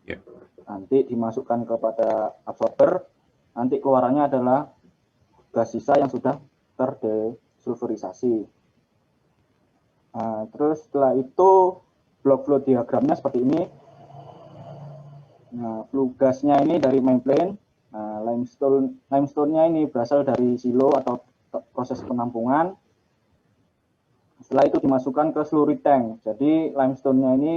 Yeah. Nanti dimasukkan kepada absorber, nanti keluarannya adalah gas sisa yang sudah terdesulfurisasi. Nah, terus setelah itu block flow diagramnya seperti ini. Nah, flue gasnya ini dari main plant. Nah, limestone-nya ini berasal dari silo atau proses penampungan. Setelah itu dimasukkan ke slurry tank. Jadi limestone-nya ini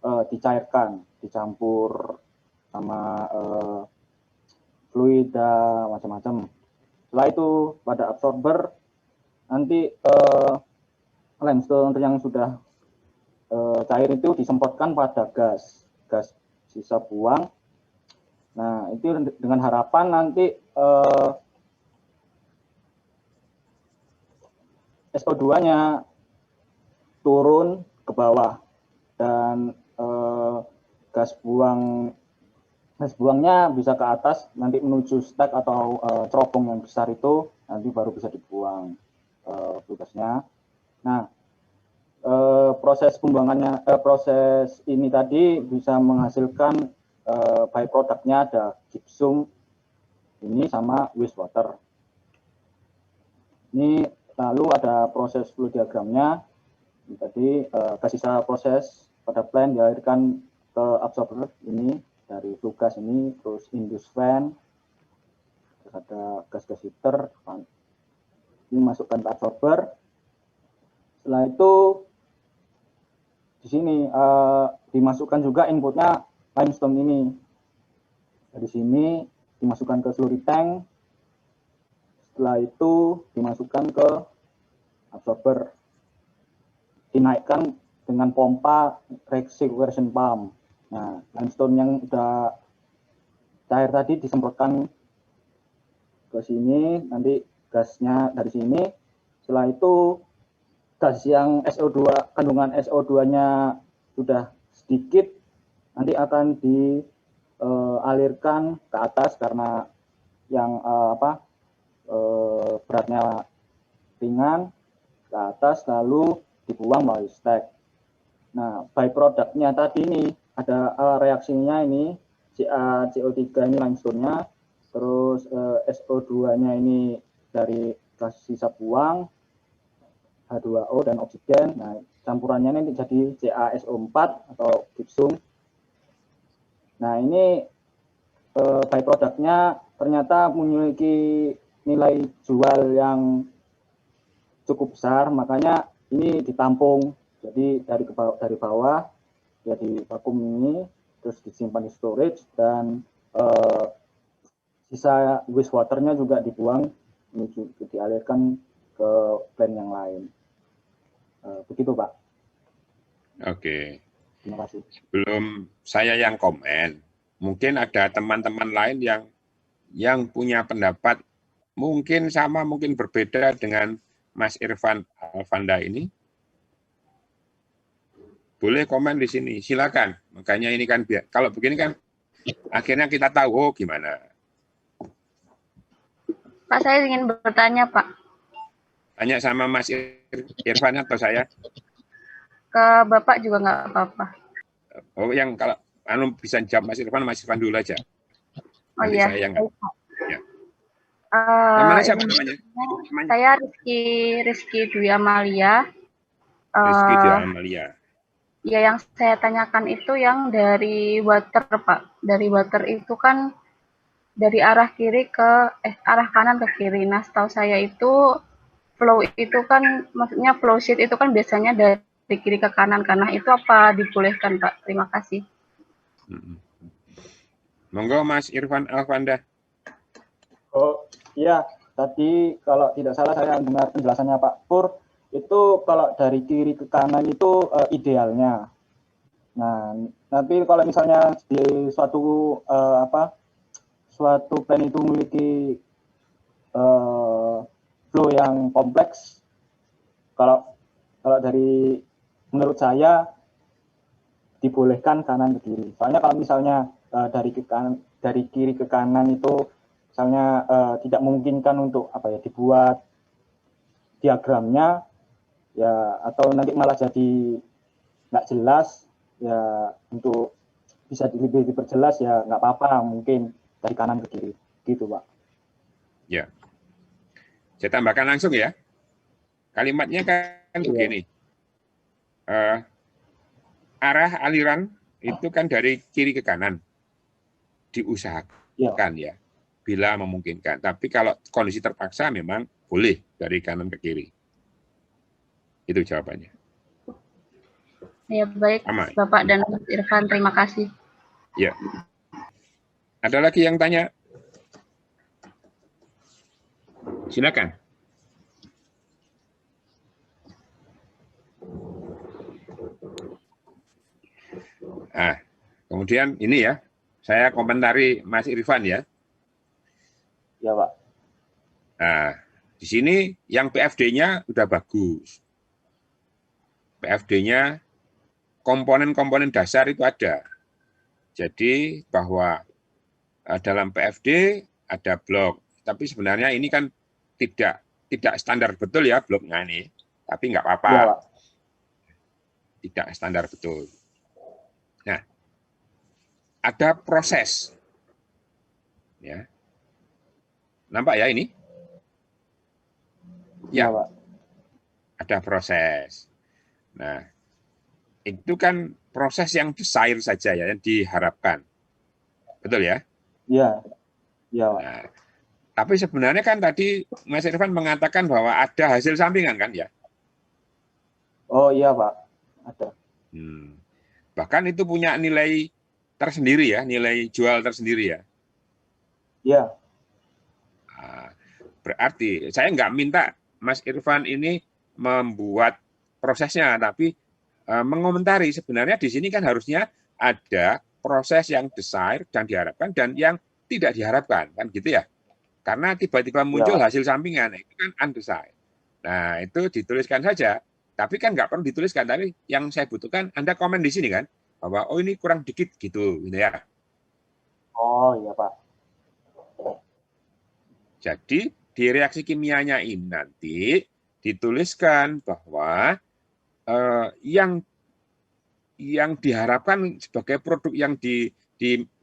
dicairkan, dicampur sama fluid dan macam-macam. Setelah itu pada absorber nanti limestone yang sudah cair itu disemprotkan pada gas sisa buang. Nah, itu dengan harapan nanti SO2-nya turun ke bawah dan gas buangnya bisa ke atas nanti menuju stack atau cerobong yang besar itu nanti baru bisa dibuang flue gasnya. Nah, proses pembuangannya proses ini tadi bisa menghasilkan byproduct-nya ada gypsum ini sama wastewater. Ini lalu ada proses flow diagramnya. Tadi gas sisa proses pada plant dialirkan ke absorber ini dari flue gas ini, terus induce fan, terus ada gas-gas heater, ini masukkan ke absorber. Setelah itu di sini dimasukkan juga inputnya limestone ini. Dari sini dimasukkan ke slurry tank. Setelah itu dimasukkan ke absorber. Dinaikkan dengan pompa recirculation pump. Nah, limestone yang sudah cair tadi disemprotkan ke sini, nanti gasnya dari sini. Setelah itu gas yang SO2, kandungan SO2-nya sudah sedikit, nanti akan dialirkan ke atas karena yang beratnya ringan ke atas, lalu dibuang melalui stack. Nah, byproduct-nya tadi ini ada reaksinya ini CO3 ini limestone-nya, terus SO2-nya ini dari gas sisa buang, H2O dan oksigen. Nah, campurannya ini jadi CaSO4 atau gypsum. Nah, ini byproduct-nya ternyata memiliki nilai jual yang cukup besar, makanya ini ditampung. Jadi dari bawah ya di vakum ini, terus disimpan di storage, dan sisa wastewater-nya juga dibuang, dialirkan ke plant yang lain. Begitu, Pak. Oke. Terima kasih. Sebelum saya yang komen, mungkin ada teman-teman lain yang punya pendapat mungkin sama, mungkin berbeda dengan Mas Irfan Alvanda ini. Boleh komen di sini, silakan. Makanya ini kan kalau begini kan akhirnya kita tahu gimana. Pak, saya ingin bertanya, Pak. Tanya sama Mas Irfan atau saya? Ke Bapak juga nggak apa-apa. Oh, yang kalau bisa jawab Mas Irfan dulu aja. Oh nanti iya. Saya yang ya. Namanya siapa namanya? Saya Rizky Dwi Amalia. Rizky Dwi Amalia. Ya, yang saya tanyakan itu yang dari water, Pak. Dari water itu kan dari arah kiri ke arah kanan ke kiri. Nah, setahu saya itu flow itu kan, maksudnya flow sheet itu kan biasanya dari kiri ke kanan. Karena itu apa dibolehkan, Pak? Terima kasih. Monggo Mas Irfan Alvanda. Oh iya, tadi kalau tidak salah saya dengar penjelasannya Pak Pur, itu kalau dari kiri ke kanan itu idealnya. Nah, tapi kalau misalnya di suatu suatu plan itu memiliki flow yang kompleks, kalau dari menurut saya dibolehkan kanan ke kiri. Soalnya kalau misalnya dari kiri ke kanan itu misalnya tidak memungkinkan untuk apa ya dibuat diagramnya ya, atau nanti malah jadi nggak jelas ya, untuk bisa lebih diperjelas ya nggak apa-apa, mungkin dari kanan ke kiri gitu Pak. Ya, saya tambahkan langsung ya, kalimatnya kan begini, arah aliran itu kan dari kiri ke kanan, diusahakan ya, bila memungkinkan. Tapi kalau kondisi terpaksa memang boleh dari kanan ke kiri. Itu jawabannya. Ya baik, Aman. Bapak dan Mas Irfan, terima kasih. Ya. Ada lagi yang tanya? Silakan. Nah, kemudian ini ya, saya komentari Mas Irfan ya. Ya Pak. Nah, di sini yang PFD-nya udah bagus. PFD-nya komponen-komponen dasar itu ada. Jadi bahwa dalam PFD ada blok, tapi sebenarnya ini kan tidak standar betul ya bloknya ini, tapi nggak apa-apa. Ya, tidak standar betul. Nah, ada proses. Ya. Nampak ya ini? Ya, Pak. ada proses. Nah, itu kan proses yang desired saja ya, yang diharapkan. Betul ya? Iya. Iya, Pak. Nah, tapi sebenarnya kan tadi Mas Irfan mengatakan bahwa ada hasil sampingan kan ya? Oh iya Pak, ada. Bahkan itu punya nilai tersendiri ya, nilai jual tersendiri ya? Iya. Nah, berarti saya nggak minta Mas Irfan ini membuat prosesnya, tapi mengomentari sebenarnya di sini kan harusnya ada proses yang desired dan diharapkan dan yang tidak diharapkan, kan gitu ya? Karena tiba-tiba muncul hasil sampingan, itu kan undesired. Nah, itu dituliskan saja, tapi kan nggak perlu dituliskan, tapi yang saya butuhkan Anda komen di sini kan, bahwa oh ini kurang dikit gitu ya. Oh iya Pak. Jadi di reaksi kimianya ini nanti dituliskan bahwa yang diharapkan sebagai produk yang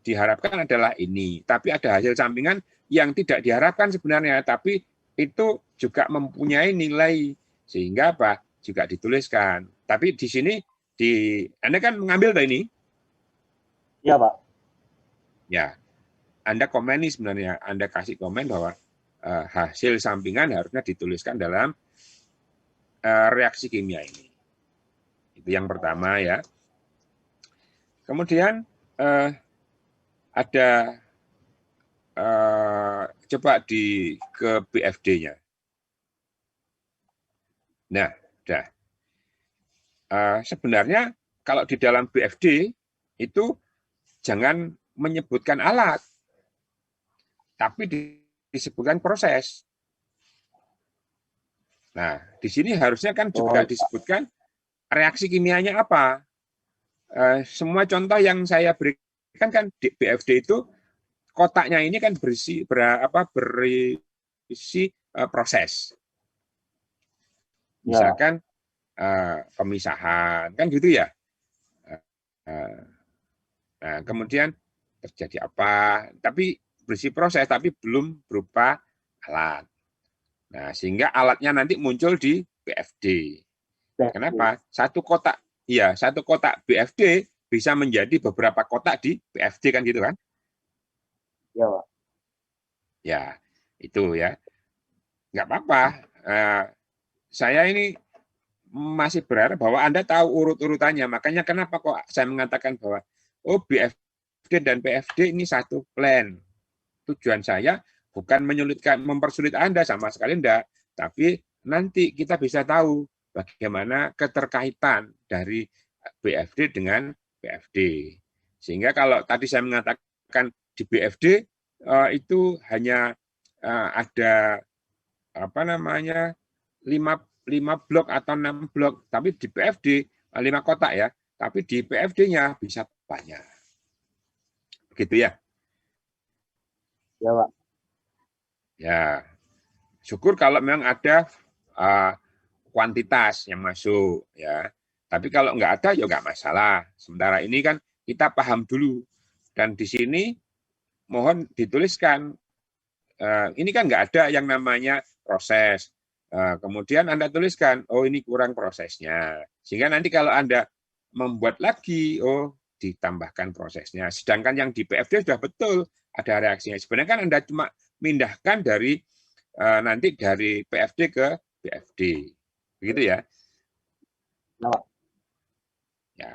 diharapkan adalah ini, tapi ada hasil sampingan yang tidak diharapkan sebenarnya, tapi itu juga mempunyai nilai, sehingga apa juga dituliskan. Tapi di sini Anda kan mengambil ini? Iya Pak. Ya, Anda komen ini sebenarnya, Anda kasih komen bahwa hasil sampingan harusnya dituliskan dalam reaksi kimia ini. Itu yang pertama ya. Kemudian ada coba ke BFD-nya. Nah, sebenarnya kalau di dalam BFD itu jangan menyebutkan alat, tapi disebutkan proses. Nah, di sini harusnya kan juga disebutkan reaksi kimianya apa. Semua contoh yang saya berikan kan di BFD itu kotaknya ini kan berisi proses. Misalkan pemisahan, kan gitu ya. Nah, kemudian terjadi apa, tapi berisi proses, tapi belum berupa alat. Nah, sehingga alatnya nanti muncul di BFD. Kenapa? Satu kotak BFD bisa menjadi beberapa kotak di BFD kan gitu kan? Ya Pak. Ya, itu ya. Nggak apa-apa. Saya ini masih berharap bahwa Anda tahu urut-urutannya. Makanya kenapa kok saya mengatakan bahwa oh BFD dan PFD ini satu plan. Tujuan saya bukan mempersulit Anda, sama sekali enggak. Tapi nanti kita bisa tahu bagaimana keterkaitan dari BFD dengan PFD. Sehingga kalau tadi saya mengatakan di BFD itu hanya ada 5 blok atau 6 blok, tapi di PFD 5 kotak ya, tapi di PFD-nya bisa banyak. Begitu ya? Ya, Pak. Ya, syukur kalau memang ada kuantitas yang masuk, ya. Tapi kalau nggak ada, ya nggak masalah. Sementara ini kan kita paham dulu. Dan di sini mohon dituliskan, ini kan nggak ada yang namanya proses. Kemudian Anda tuliskan, oh ini kurang prosesnya. Sehingga nanti kalau Anda membuat lagi, oh ditambahkan prosesnya. Sedangkan yang di PFD sudah betul ada reaksinya. Sebenarnya kan Anda cuma mindahkan dari nanti dari PFD ke BFD. Begitu ya? Ya,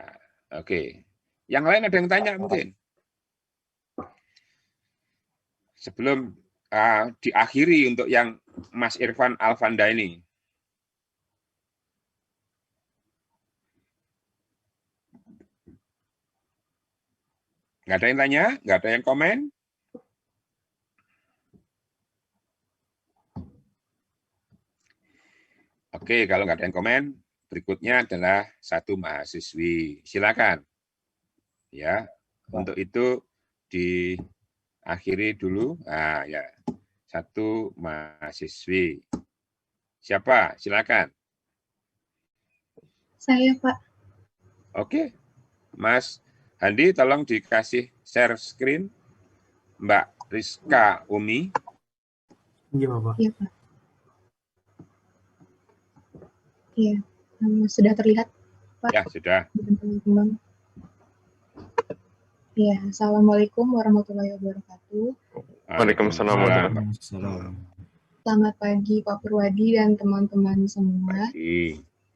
oke. Yang lain ada yang tanya mungkin? Sebelum diakhiri untuk yang Mas Irfan Alvanda ini. Nggak ada yang tanya? Nggak ada yang komen? Oke, kalau nggak ada yang komen, berikutnya adalah satu mahasiswi. Silakan. Ya, untuk itu diakhiri dulu. Nah, ya, satu mahasiswi. Siapa? Silakan. Saya, Pak. Oke, Mas Handi, tolong dikasih share screen. Mbak Rizka Umi. Iya, Bapak. Iya, Pak. Iya, sudah terlihat, Pak? Ya, sudah. Teman-teman. Ya, Assalamualaikum warahmatullahi wabarakatuh. Waalaikumsalam. Selamat pagi Pak Purwadi dan teman-teman semua.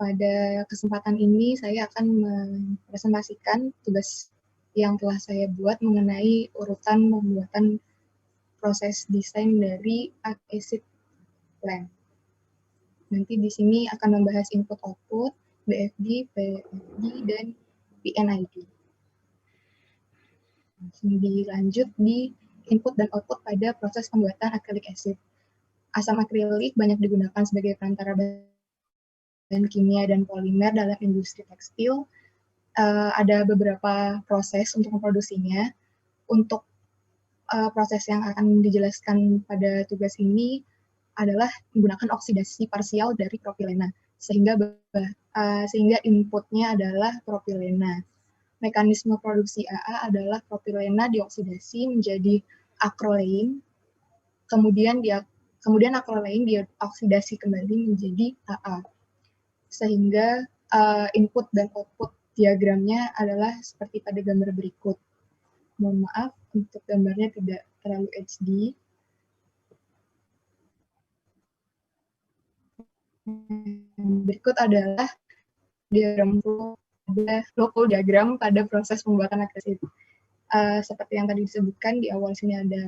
Pada kesempatan ini saya akan mempresentasikan tugas yang telah saya buat mengenai urutan pembuatan proses desain dari acid plan. Nanti di sini akan membahas input-output, BFD, PFD, dan PNID. Dilanjut di input dan output pada proses pembuatan acrylic acid. Asam akrilik banyak digunakan sebagai perantara bahan kimia dan polimer dalam industri tekstil. Ada beberapa proses untuk memproduksinya. Untuk proses yang akan dijelaskan pada tugas ini adalah menggunakan oksidasi parsial dari propilena, sehingga inputnya adalah propilena. Mekanisme produksi AA adalah propilena dioksidasi menjadi akrolein, kemudian akrolein dioksidasi kembali menjadi AA. Sehingga input dan output diagramnya adalah seperti pada gambar berikut. Mohon maaf untuk gambarnya tidak terlalu HD. Berikut adalah diagram flow diagram pada proses pembuatan acrylic. Seperti yang tadi disebutkan di awal sini ada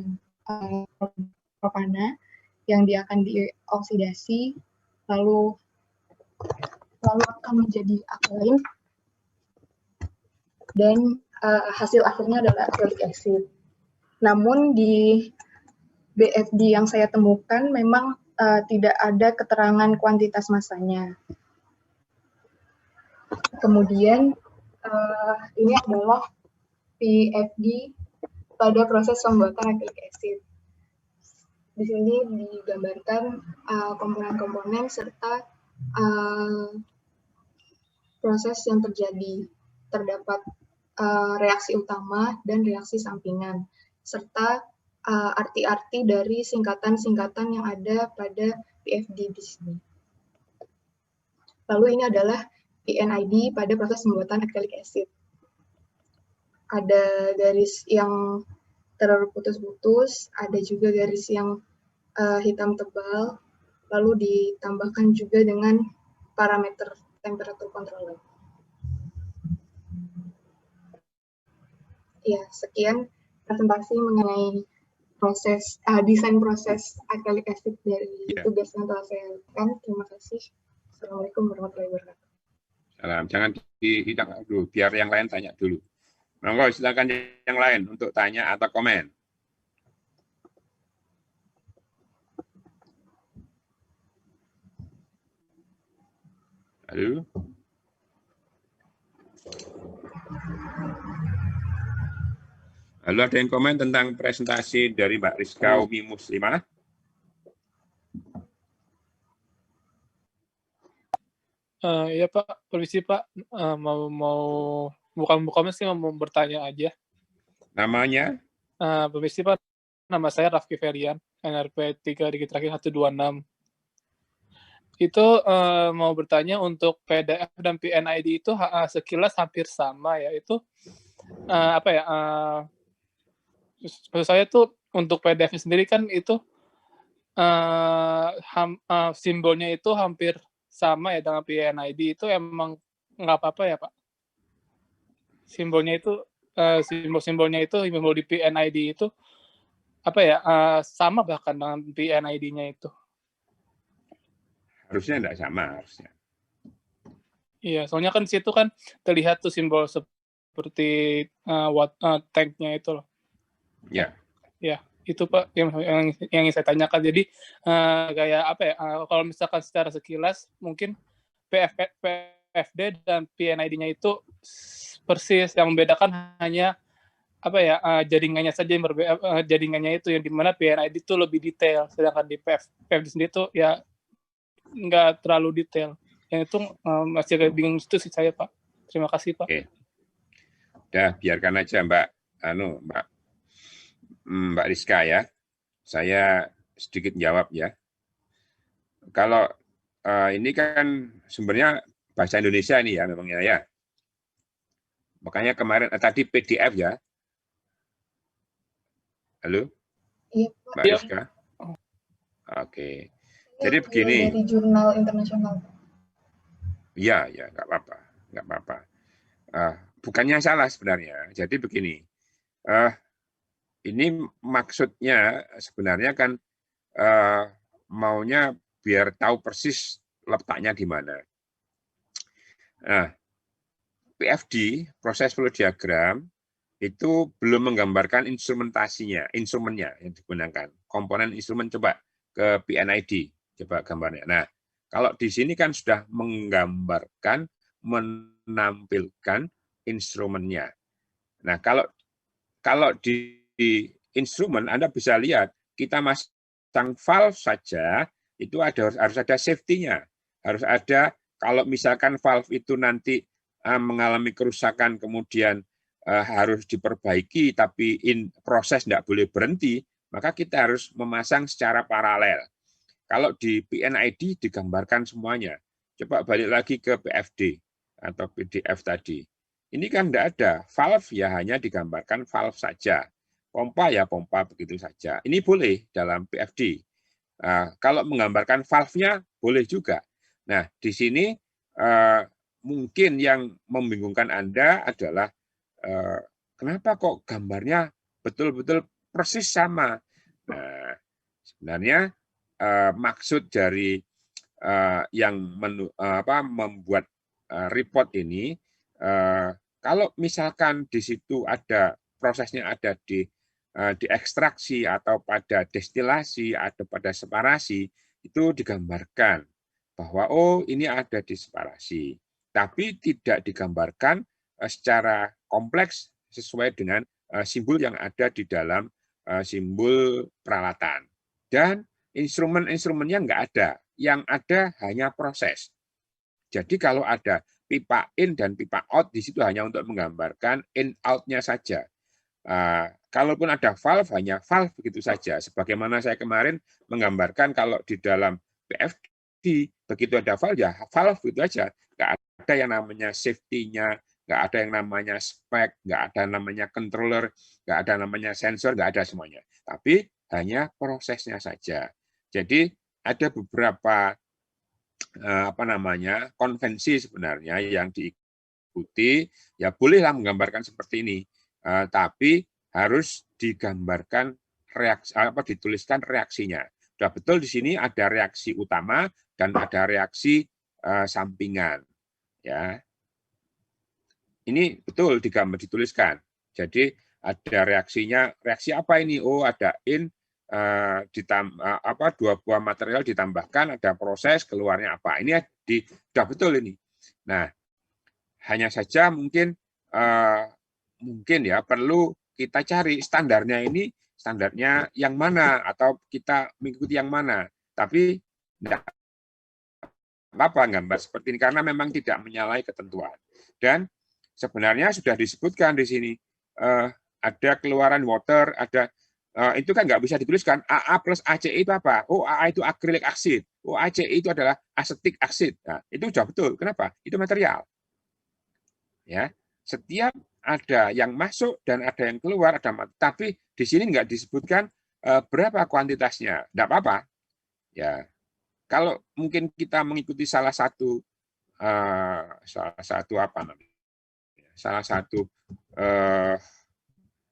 propana yang dia akan dioksidasi lalu akan menjadi akrilik dan hasil akhirnya adalah acrylic acid. Namun di BFD yang saya temukan memang tidak ada keterangan kuantitas masanya. Kemudian ini adalah PFD pada proses pembuatan acrylic acid. Di sini digambarkan komponen-komponen serta proses yang terjadi. Terdapat reaksi utama dan reaksi sampingan, serta arti-arti dari singkatan-singkatan yang ada pada PFD di sini. Lalu ini adalah PNID pada proses pembuatan acrylic acid. Ada garis yang terputus-putus, ada juga garis yang hitam tebal, lalu ditambahkan juga dengan parameter temperatur controller. Ya, sekian presentasi mengenai proses desain proses acrylic acid dari tugas yang telah saya lakukan. Terima kasih. Assalamualaikum warahmatullahi wabarakatuh. Salam. Jangan dihidang dulu, biar yang lain tanya dulu. Monggo, silakan yang lain untuk tanya atau komen. Halo. Lalu ada yang komen tentang presentasi dari Mbak Rizka Umi Muslimah? Iya Pak, permisi Pak, bukan komen sih, mau bertanya aja. Namanya? Permisi Pak, nama saya Rafki Ferian, NRP 3 digit terakhir 126. Itu mau bertanya untuk PDF dan PNID itu sekilas hampir sama ya, itu apa ya? Maksud saya tuh untuk PDF sendiri kan itu simbolnya itu hampir sama ya dengan PNID, itu emang nggak apa-apa ya Pak? Simbolnya itu simbol-simbolnya itu simbol di PNID itu apa ya, sama bahkan dengan PNID-nya itu? Harusnya enggak sama, harusnya. Iya, soalnya kan di situ kan terlihat tuh simbol seperti tank-nya itu loh. Ya. Ya, itu Pak yang saya tanyakan. Jadi kayak apa ya, kalau misalkan secara sekilas mungkin PFD dan PNID-nya itu persis, yang membedakan hanya apa ya, jaringannya saja yang berbeda, jaringannya itu yang dimana PNID itu lebih detail, sedangkan di PFD sendiri itu ya nggak terlalu detail. Yang itu masih agak bingung itu sih saya Pak. Terima kasih Pak. Oke. Udah, biarkan aja Mbak Rizka ya. Saya sedikit jawab ya. Kalau ini kan sumbernya bahasa Indonesia ini ya memangnya ya. Makanya kemarin tadi PDF ya. Halo? Iya, Pak. Mbak Rizka? Oke. Jadi begini. Dari jurnal internasional. Iya, ya, nggak apa-apa. Bukannya salah sebenarnya. Jadi begini. Ini maksudnya sebenarnya kan maunya biar tahu persis letaknya di mana. Nah, PFD, proses flow diagram, itu belum menggambarkan instrumennya yang digunakan. Komponen instrumen coba ke PNID, coba gambarnya. Nah, kalau di sini kan sudah menggambarkan, menampilkan instrumennya. Nah, kalau di instrumen Anda bisa lihat kita masang valve saja itu harus ada safety-nya. Harus ada, kalau misalkan valve itu nanti mengalami kerusakan kemudian harus diperbaiki tapi proses tidak boleh berhenti, maka kita harus memasang secara paralel. Kalau di PNID digambarkan semuanya. Coba balik lagi ke PFD atau PDF tadi. Ini kan tidak ada. Valve ya hanya digambarkan valve saja. Pompa ya pompa begitu saja. Ini boleh dalam PFD. Kalau menggambarkan valve-nya boleh juga. Nah, di sini mungkin yang membingungkan Anda adalah kenapa kok gambarnya betul-betul persis sama. Nah, sebenarnya maksud dari yang membuat report ini, kalau misalkan di situ ada prosesnya ada di ekstraksi atau pada destilasi atau pada separasi, itu digambarkan bahwa oh ini ada di separasi, tapi tidak digambarkan secara kompleks sesuai dengan simbol yang ada di dalam simbol peralatan. Dan instrumen-instrumennya nggak ada, yang ada hanya proses. Jadi kalau ada pipa in dan pipa out, di situ hanya untuk menggambarkan in-out-nya saja. Kalaupun ada valve, hanya valve begitu saja. Sebagaimana saya kemarin menggambarkan kalau di dalam PFD, begitu ada valve, ya valve itu aja. Nggak ada yang namanya safety-nya, nggak ada yang namanya spek, nggak ada namanya controller, nggak ada namanya sensor, nggak ada semuanya. Tapi hanya prosesnya saja. Jadi ada beberapa konvensi sebenarnya yang diikuti, ya bolehlah menggambarkan seperti ini, tapi harus digambarkan reaksi, dituliskan reaksinya. Sudah betul di sini ada reaksi utama dan ada reaksi sampingan, ya. Ini betul dituliskan. Jadi ada reaksinya, reaksi apa ini? Oh, ada dua buah material ditambahkan, ada proses, keluarnya apa. Ini sudah betul ini. Nah, hanya saja mungkin mungkin ya perlu kita cari standarnya ini, standarnya yang mana, atau kita mengikuti yang mana. Tapi tidak apa-apa gambar seperti ini, karena memang tidak menyalahi ketentuan. Dan sebenarnya sudah disebutkan di sini, ada keluaran water, ada itu kan nggak bisa dituliskan AA plus ACE itu apa? Oh, AA itu acrylic acid. Oh, ACE itu adalah acetic acid. Nah, itu sudah betul. Kenapa? Itu material. Ya, setiap ada yang masuk dan ada yang keluar, tapi di sini nggak disebutkan berapa kuantitasnya. Tidak apa-apa. Ya, kalau mungkin kita mengikuti salah satu apa namanya? Salah satu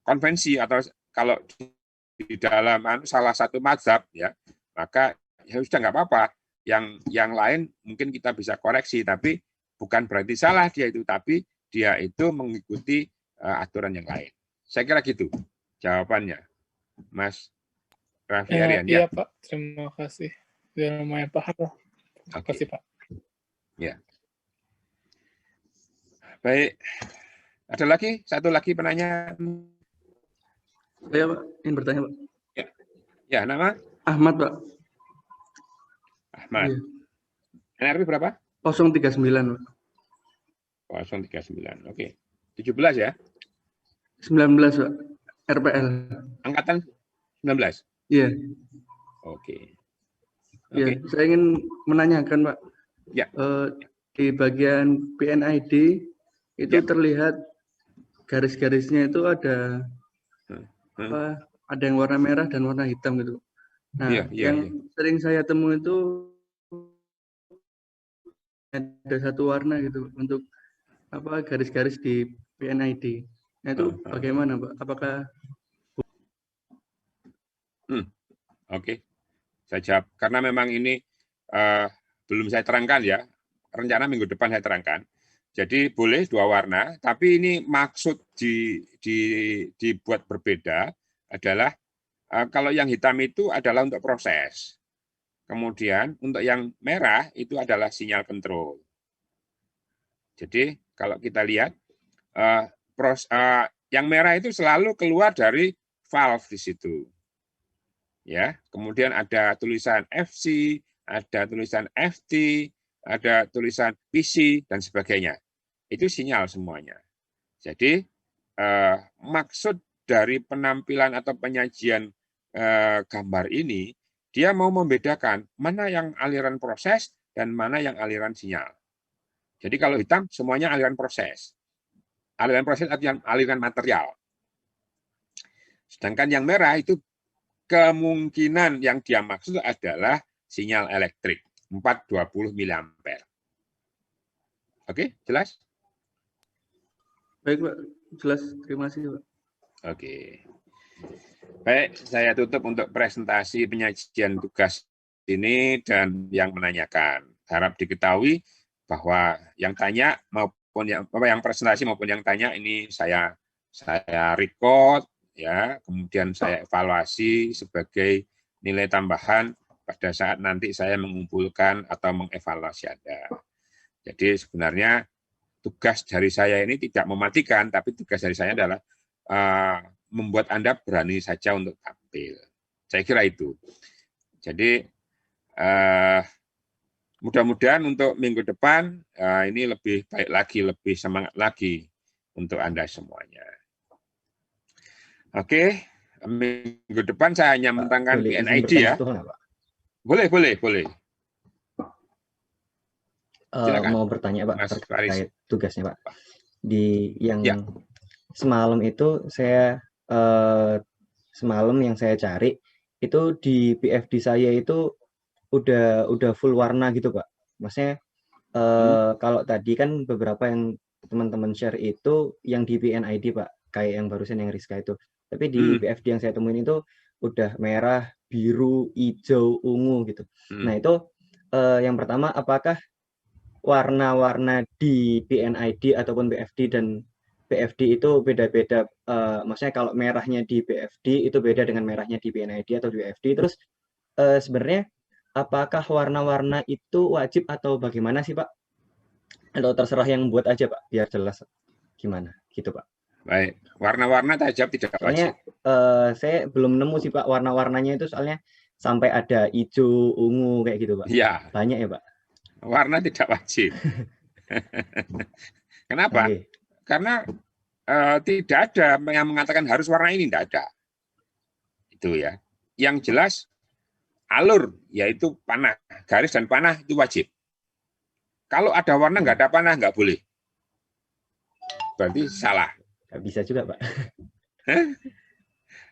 konvensi, atau kalau di dalam salah satu mazhab, ya, maka ya sudah nggak apa-apa. Yang lain mungkin kita bisa koreksi, tapi bukan berarti salah dia itu, tapi dia itu mengikuti aturan yang lain. Saya kira gitu jawabannya, Mas Raffi Aryan. Iya, Pak. Terima kasih. Sudah lumayan paham lah. Terima kasih, Pak. Ya. Baik. Ada lagi? Satu lagi penanya. Saya, Pak, ingin bertanya, Pak. Ya, nama? Ahmad, Pak. Ahmad. Iya. NRP berapa? 039, Pak. 039, oke. 17 ya? 19, Pak. RPL. Angkatan 19? Iya. Oke. Iya, saya ingin menanyakan, Pak. Ya. Di bagian PNID itu terlihat garis-garisnya itu ada apa? Ada yang warna merah dan warna hitam gitu. Nah, yang sering saya temui itu ada satu warna gitu untuk apa garis-garis di PNID. Nah, itu bagaimana, Pak? Apakah Oke. Saya jawab karena memang ini belum saya terangkan ya. Rencana minggu depan saya terangkan. Jadi boleh dua warna, tapi ini maksud dibuat berbeda adalah kalau yang hitam itu adalah untuk proses. Kemudian untuk yang merah itu adalah sinyal kontrol. Jadi kalau kita lihat yang merah itu selalu keluar dari valve di situ. Ya, kemudian ada tulisan FC, ada tulisan FT, ada tulisan PC dan sebagainya. Itu sinyal semuanya. Jadi maksud dari penampilan atau penyajian gambar ini, dia mau membedakan mana yang aliran proses dan mana yang aliran sinyal. Jadi kalau hitam semuanya aliran proses. Aliran proses artinya aliran material. Sedangkan yang merah itu kemungkinan yang dia maksud adalah sinyal elektrik 420 mA. Oke, jelas? Baik, Pak. Jelas. Terima kasih, Pak. Oke. Baik, saya tutup untuk presentasi penyajian tugas ini dan yang menanyakan. Harap diketahui bahwa yang tanya maupun yang presentasi maupun yang tanya ini saya record ya, kemudian saya evaluasi sebagai nilai tambahan pada saat nanti saya mengumpulkan atau mengevaluasi Anda. Jadi sebenarnya tugas dari saya ini tidak mematikan, tapi tugas dari saya adalah membuat Anda berani saja untuk tampil. Saya kira itu. Jadi mudah-mudahan untuk minggu depan ini lebih baik lagi, lebih semangat lagi untuk Anda semuanya. Oke, minggu depan saya hanya menerangkan PNID ya. Boleh. Mau bertanya, Pak, terkait tugasnya, Pak. Di yang semalam itu saya semalam yang saya cari itu di PFD saya itu udah full warna gitu, Pak. Maksudnya kalau tadi kan beberapa yang teman-teman share itu yang di PNID, Pak, kayak yang barusan yang Rizka itu. Tapi di PFD yang saya temuin itu udah merah, biru, hijau, ungu gitu. Nah, itu yang pertama, apakah warna-warna di PNID ataupun PFD dan PFD itu beda-beda? Maksudnya kalau merahnya di PFD itu beda dengan merahnya di PNID atau di PFD. Terus sebenarnya apakah warna-warna itu wajib atau bagaimana sih, Pak? Atau terserah yang buat aja, Pak, biar jelas gimana gitu, Pak. Baik, warna-warna tajam tidak soalnya, wajib. Saya belum nemu sih Pak warna-warnanya itu, soalnya sampai ada hijau, ungu kayak gitu Pak. Iya. Banyak ya Pak? Warna tidak wajib. Kenapa? Okay. Karena tidak ada yang mengatakan harus warna ini, tidak ada. Itu ya. Yang jelas alur, yaitu panah, garis dan panah itu wajib. Kalau ada warna nggak ada panah nggak boleh. Berarti salah. Nggak bisa juga Pak.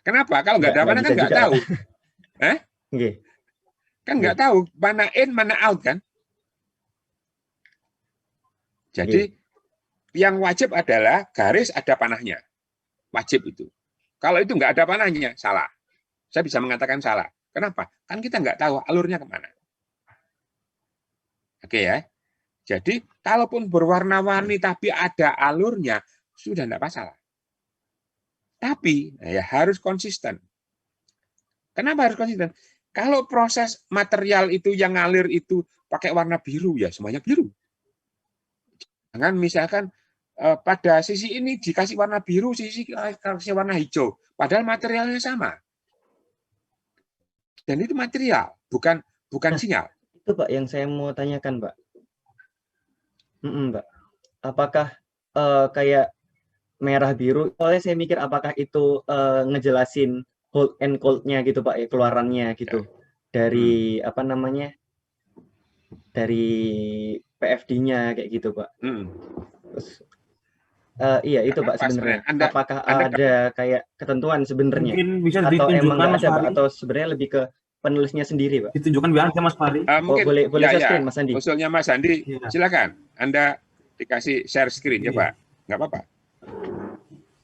Kenapa? Kalau nggak ada panah kan nggak tahu. Okay. Kan nggak tahu mana in mana out kan. Jadi yang wajib adalah garis ada panahnya. Wajib itu. Kalau itu nggak ada panahnya, salah. Saya bisa mengatakan salah. Kenapa? Kan kita nggak tahu alurnya kemana. Oke ya. Jadi, kalaupun berwarna-warni tapi ada alurnya, sudah tidak masalah. Tapi ya harus konsisten. Kenapa harus konsisten? Kalau proses material itu yang ngalir itu pakai warna biru, ya semuanya biru. Jangan misalkan pada sisi ini dikasih warna biru, sisi kasih warna hijau. Padahal materialnya sama. Dan itu material, bukan sinyal. Itu Pak yang saya mau tanyakan Pak. Pak. Apakah kayak merah biru? Soalnya saya mikir apakah itu ngejelasin hot and cold-nya gitu Pak, keluarannya gitu. Dari apa namanya? Dari PFD-nya kayak gitu Pak. Terus, iya itu Pak sebenarnya. Apakah ada kayak ketentuan sebenarnya? Bisa atau emang nggak ada Pak? Atau sebenarnya lebih ke penulisnya sendiri Pak? Ditunjukkan biar aja Mas Fahri. Boleh share screen Mas Andi. Usulnya Mas Andi, silakan. Anda dikasih share screen ya Pak. Nggak apa-apa.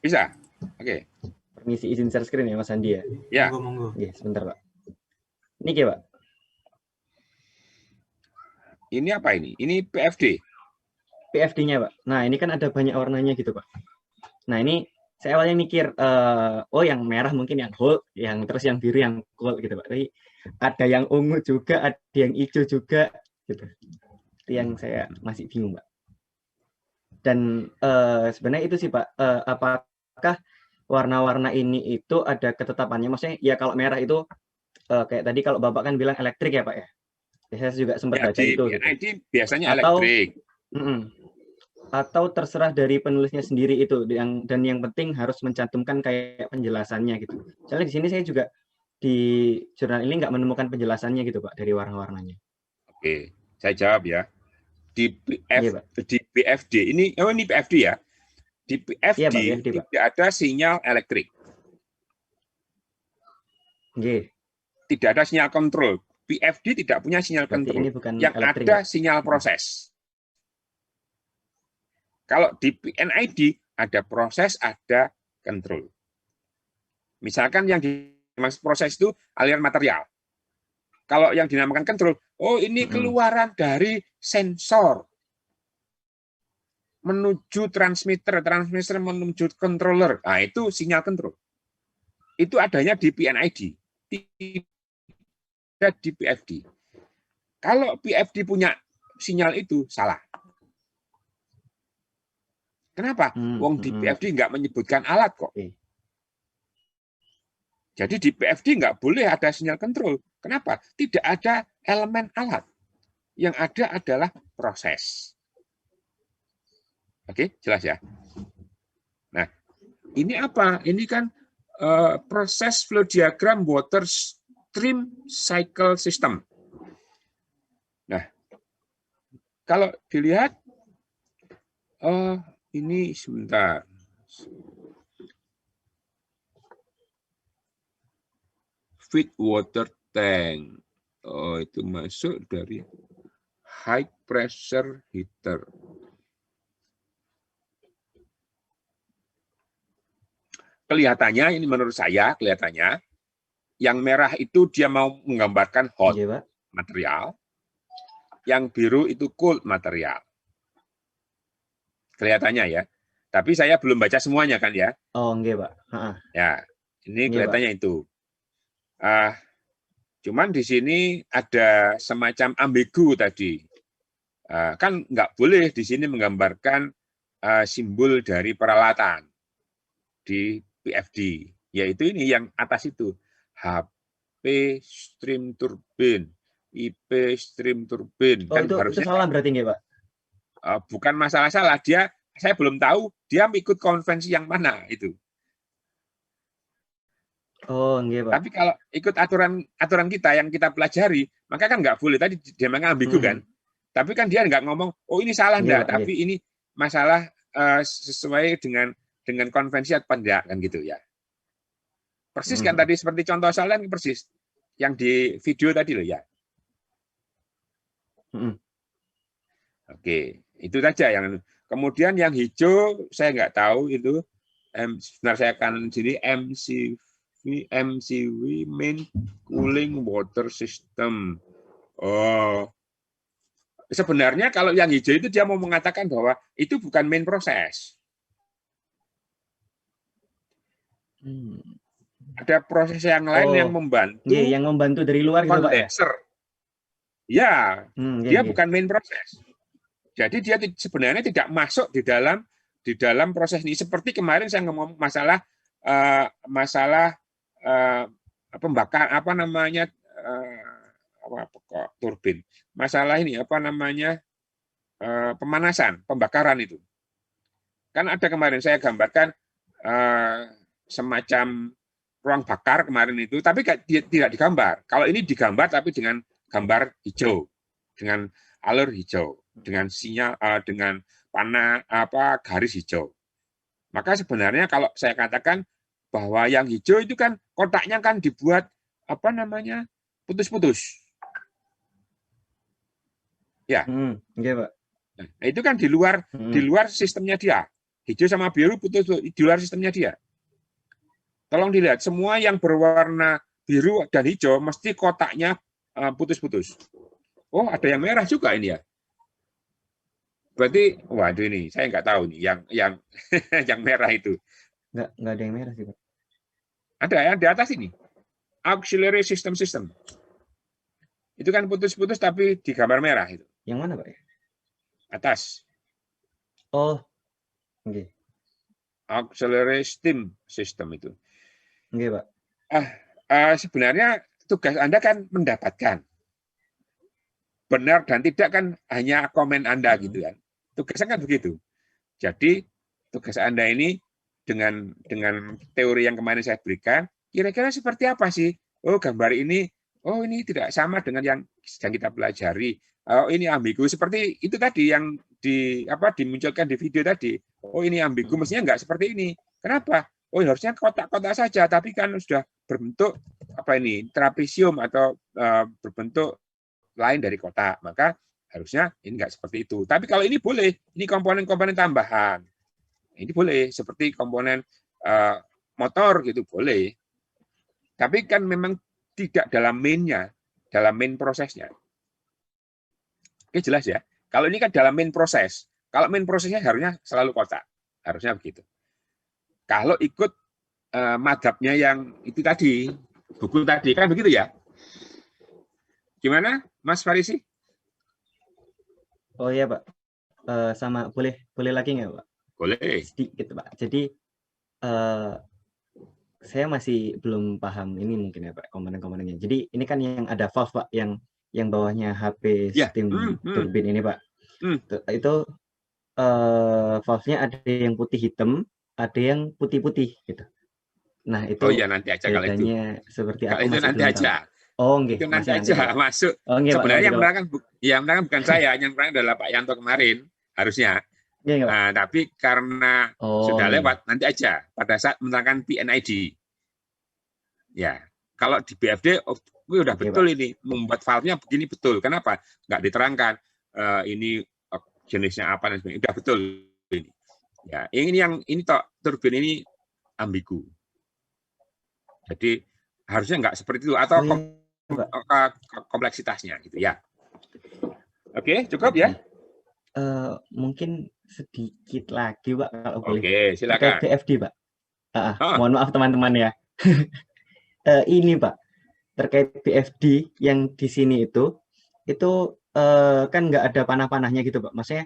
Bisa? Oke. Permisi izin share screen ya Mas Andi ya? Ya. Monggo. Oke, sebentar Pak. Ini kayak Pak. Ini apa ini? Ini PFD. PFD-nya Pak. Nah ini kan ada banyak warnanya gitu Pak. Nah ini saya awalnya mikir, oh yang merah mungkin yang whole, yang terus yang biru yang cold gitu Pak. Tapi ada yang ungu juga, ada yang hijau juga gitu. Itu yang saya masih bingung Pak. Dan sebenarnya itu sih Pak, apakah warna-warna ini itu ada ketetapannya? Maksudnya ya kalau merah itu kayak tadi kalau Bapak kan bilang elektrik ya Pak ya. Saya juga sempat baca itu. Gitu. Biasanya elektrik. Atau terserah dari penulisnya sendiri itu, dan yang penting harus mencantumkan kayak penjelasannya gitu. Soalnya di sini saya juga di jurnal ini nggak menemukan penjelasannya gitu Pak dari warna-warnanya. Oke, saya jawab ya. Di PFD ini, ini PFD ya. Di PFD, PFD tidak ada sinyal elektrik. Tidak ada sinyal kontrol. PFD tidak punya sinyal kontrol. Yang ada sinyal proses. Kalau di PNID ada proses, ada kontrol. Misalkan yang dimaksud proses itu aliran material. Kalau yang dinamakan kontrol, oh ini keluaran dari sensor menuju transmitter, transmitter menuju controller. Nah, itu sinyal kontrol. Itu adanya di PNID, tidak di PFD. Kalau PFD punya sinyal itu, salah. Kenapa? Wong di PFD nggak menyebutkan alat kok. Jadi di PFD nggak boleh ada sinyal kontrol. Kenapa? Tidak ada elemen alat. Yang ada adalah proses. Oke, jelas ya? Nah, ini apa? Ini kan proses flow diagram water stream cycle system. Nah, kalau dilihat, ini sebentar. Feed water tank. Oh, itu masuk dari high pressure heater. Kelihatannya, ini menurut saya, kelihatannya, yang merah itu dia mau menggambarkan hot material, yang biru itu cold material. Kelihatannya ya. Tapi saya belum baca semuanya kan ya. Oh, enggak, Pak. Ya, ini kelihatannya itu. Cuman di sini ada semacam ambigu tadi. Kan nggak boleh di sini menggambarkan simbol dari peralatan. di PFD, yaitu ini yang atas itu, HP stream turbin, IP stream turbin. Oh, kan itu salah berarti nggak, Pak? Bukan masalah salah, saya belum tahu dia ikut konvensi yang mana itu. Oh, enggak, Pak. Tapi kalau ikut aturan kita yang kita pelajari, maka kan nggak boleh. Tadi dia memang ambigu kan. Tapi kan dia nggak ngomong, oh ini salah enggak, tapi ini masalah sesuai dengan konvensi atau enggak kan gitu ya. Persis kan tadi seperti contoh soalan persis yang di video tadi loh ya. Oke, itu saja yang. Kemudian yang hijau saya nggak tahu itu. Sebentar saya akan sini MCV main cooling water system. Oh, sebenarnya kalau yang hijau itu dia mau mengatakan bahwa itu bukan main proses. Ada proses yang lain yang membantu. Iya, yang membantu dari luar gitu, Pak. Kondenser. Ya, dia bukan main proses. Jadi dia sebenarnya tidak masuk di dalam proses ini. Seperti kemarin saya ngomong masalah pembakar turbin. Masalah ini pemanasan, pembakaran itu. Kan ada kemarin saya gambarkan semacam ruang bakar kemarin itu, tapi tidak digambar. Kalau ini digambar tapi dengan gambar hijau, dengan alur hijau, dengan sinyal, dengan garis hijau. Maka sebenarnya kalau saya katakan bahwa yang hijau itu kan kotaknya kan dibuat putus-putus. Ya. Iya, Pak. Nah, itu kan di luar sistemnya dia. Hijau sama biru putus di luar sistemnya dia. Tolong dilihat, semua yang berwarna biru dan hijau mesti kotaknya putus-putus. Oh, ada yang merah juga ini ya. Berarti, waduh ini, saya nggak tahu nih yang yang merah itu. Nggak ada yang merah sih, Pak. Ada yang di atas ini. Auxiliary system. Itu kan putus-putus tapi di gambar merah itu. Yang mana, Pak? Atas. Oh, oke. Auxiliary steam system itu. Oke, Pak. Sebenarnya tugas Anda kan mendapatkan. Benar dan tidak kan hanya komen Anda gitu kan. Tugasnya kan begitu. Jadi tugas Anda ini dengan teori yang kemarin saya berikan, kira-kira seperti apa sih? Oh, gambar ini, oh ini tidak sama dengan yang sedang kita pelajari. Oh, ini ambigu seperti itu tadi yang dimunculkan di video tadi. Oh, ini ambigu mestinya enggak seperti ini. Kenapa? Oh, harusnya kotak-kotak saja, tapi kan sudah berbentuk trapesium atau berbentuk lain dari kotak, maka harusnya ini enggak seperti itu. Tapi kalau ini boleh, ini komponen-komponen tambahan. Ini boleh, seperti komponen motor gitu, boleh. Tapi kan memang tidak dalam main-nya, dalam main prosesnya. Oke, jelas ya. Kalau ini kan dalam main proses. Kalau main prosesnya harusnya selalu kotak. Harusnya begitu. Kalau ikut madhabnya yang itu tadi, buku tadi, kan begitu ya? Gimana, Mas Farisi? Oh iya, Pak. Sama boleh lagi nggak, Pak? Boleh. Sedikit, Pak. Jadi saya masih belum paham ini mungkin ya, Pak, komponen-komponennya. Jadi ini kan yang ada valve, Pak, yang bawahnya HP steam turbin ini, Pak. Itu valve-nya ada yang putih hitam, ada yang putih-putih gitu. Nah, itu oh ya nanti aja kalau itu. Seperti apa? Itu nanti aja. Oh, okay. Itu nanti aja masuk. Oh, okay, sebenarnya Pak, yang menerangkan bukan saya, yang menerangkan adalah Pak Yanto kemarin harusnya. Okay, nah, tapi karena sudah lewat, nanti aja pada saat menerangkan PNID. Ya, kalau di BFD, udah betul Pak. Ini membuat valve-nya begini betul. Kenapa? Nggak diterangkan ini jenisnya apa dan sebagainya. Udah betul ini. Ya, ini turbin ini ambigu. Jadi harusnya nggak seperti itu atau kompleksitasnya gitu ya. Oke, cukup ya? Mungkin sedikit lagi, Pak, kalau boleh. Oke, silakan. BFD, Pak. Mohon maaf teman-teman ya. Ini, Pak, terkait BFD yang di sini itu kan nggak ada panah-panahnya gitu, Pak. Maksudnya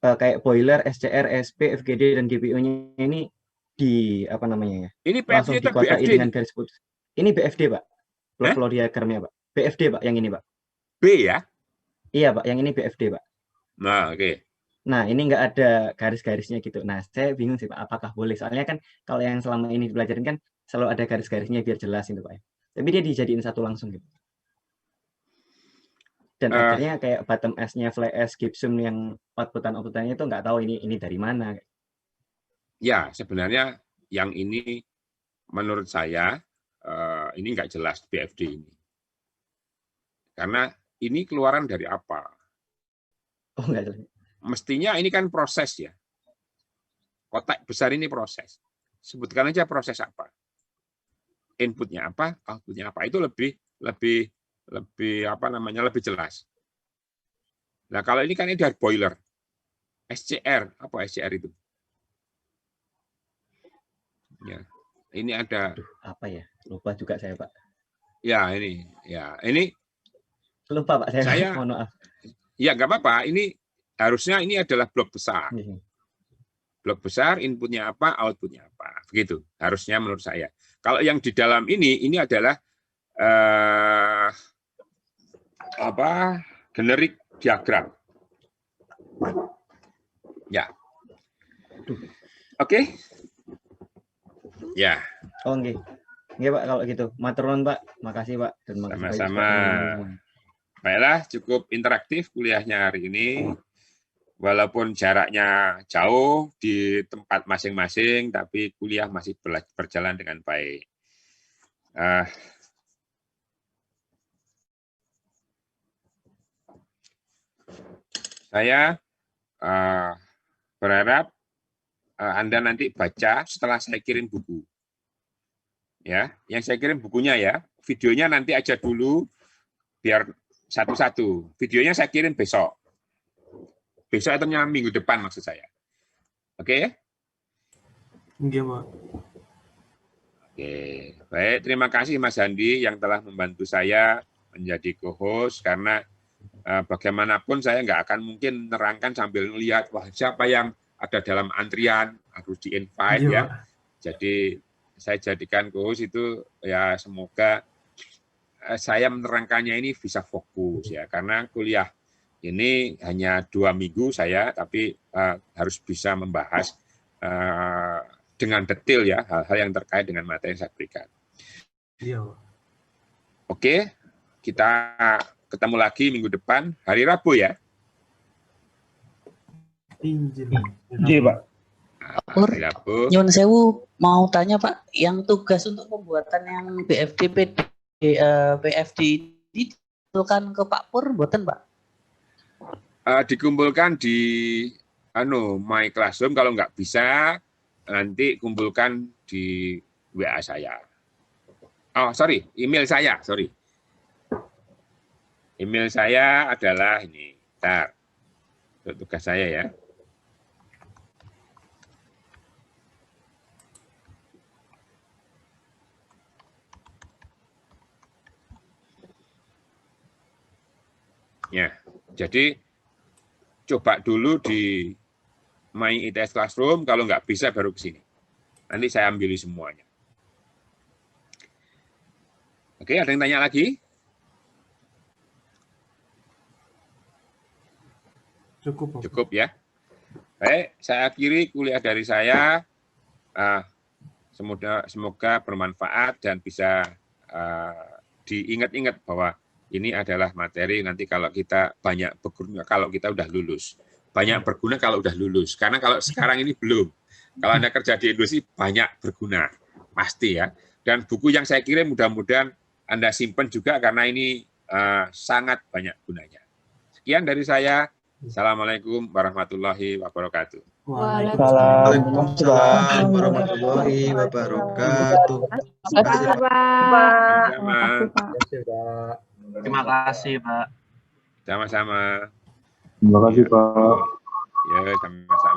kayak boiler, SCR, SP, FGD dan GPU-nya ini di apa namanya ya? Ini langsung PFD atau dikuasai BFD? dengan garis putus. Ini BFD, Pak. Block flow diagramnya, Pak. BFD, Pak, yang ini, Pak. B ya? Iya, Pak, yang ini BFD, Pak. Nah, oke. Nah, ini nggak ada garis-garisnya gitu. Nah, saya bingung sih, Pak, apakah boleh? Soalnya kan kalau yang selama ini dipelajarin kan selalu ada garis-garisnya biar jelas gitu, Pak. Tapi dia dijadiin satu langsung gitu. Dan akhirnya kayak bottom S-nya fly S gypsum yang outputannya itu nggak tahu ini dari mana. Ya, sebenarnya yang ini menurut saya ini nggak jelas BFD ini. Karena ini keluaran dari apa? Oh, nggak jelas. Mestinya ini kan proses ya. Kotak besar ini proses. Sebutkan aja proses apa. Inputnya apa, outputnya apa. Itu lebih apa namanya, lebih jelas. Nah, kalau ini kan ini dari boiler. SCR, apa SCR itu? Ya, ini ada. Apa ya? Lupa juga saya, Pak. Ya, ini. Lupa, Pak. Saya mohon maaf. Ya, nggak apa-apa. Ini harusnya ini adalah blok besar. Blok besar, inputnya apa, outputnya apa. Begitu. Harusnya menurut saya. Kalau yang di dalam ini adalah generik diagram. Ya. Oke. Ya. Oh, nggih. Nggih, Pak, kalau gitu. Matur nuwun, Pak. Makasih, Pak. Sama-sama. Baiklah, cukup interaktif kuliahnya hari ini. Walaupun jaraknya jauh di tempat masing-masing, tapi kuliah masih berjalan dengan baik. Saya berharap Anda nanti baca setelah saya kirim buku. Ya, yang saya kirim bukunya ya. Videonya nanti aja dulu biar satu-satu. Videonya saya kirim besok. Besok atau minggu depan maksud saya. Oke? Iya, Pak. Oke, baik. Terima kasih Mas Handi yang telah membantu saya menjadi co-host karena bagaimanapun saya nggak akan mungkin menerangkan sambil melihat wah siapa yang ada dalam antrian harus di-invite ya. Jadi saya jadikan co-host itu ya semoga saya menerangkannya ini bisa fokus ya karena kuliah ini hanya 2 minggu saya, tapi harus bisa membahas dengan detail ya hal-hal yang terkait dengan materi yang saya berikan. Iya. Oke, kita ketemu lagi minggu depan, hari Rabu ya. Iya, Pak. Hari Rabu. Nyun sewu mau tanya Pak, yang tugas untuk pembuatan yang BFD dikumpulkan ke Pak Pur, buatan Pak? Dikumpulkan di My Classroom, kalau nggak bisa nanti kumpulkan di WA saya. Oh, sorry, email saya, sorry. Email saya adalah ini, bentar. Tugas saya ya. Ya, jadi coba dulu di My ITS Classroom, kalau nggak bisa baru ke sini. Nanti saya ambil semuanya. Oke, ada yang tanya lagi? Cukup ya. Baik, saya akhiri kuliah dari saya. Semoga bermanfaat dan bisa diingat-ingat bahwa ini adalah materi nanti kalau kita banyak berguna kalau kita udah lulus. Banyak berguna kalau udah lulus. Karena kalau sekarang ini belum. Kalau Anda kerja di industri banyak berguna. Pasti ya. Dan buku yang saya kirim mudah-mudahan Anda simpan juga karena ini sangat banyak gunanya. Sekian dari saya. Assalamualaikum warahmatullahi wabarakatuh. Waalaikumsalam warahmatullahi wabarakatuh. Terima kasih, Pak. Sama-sama. Terima kasih, Pak. Ya, sama-sama.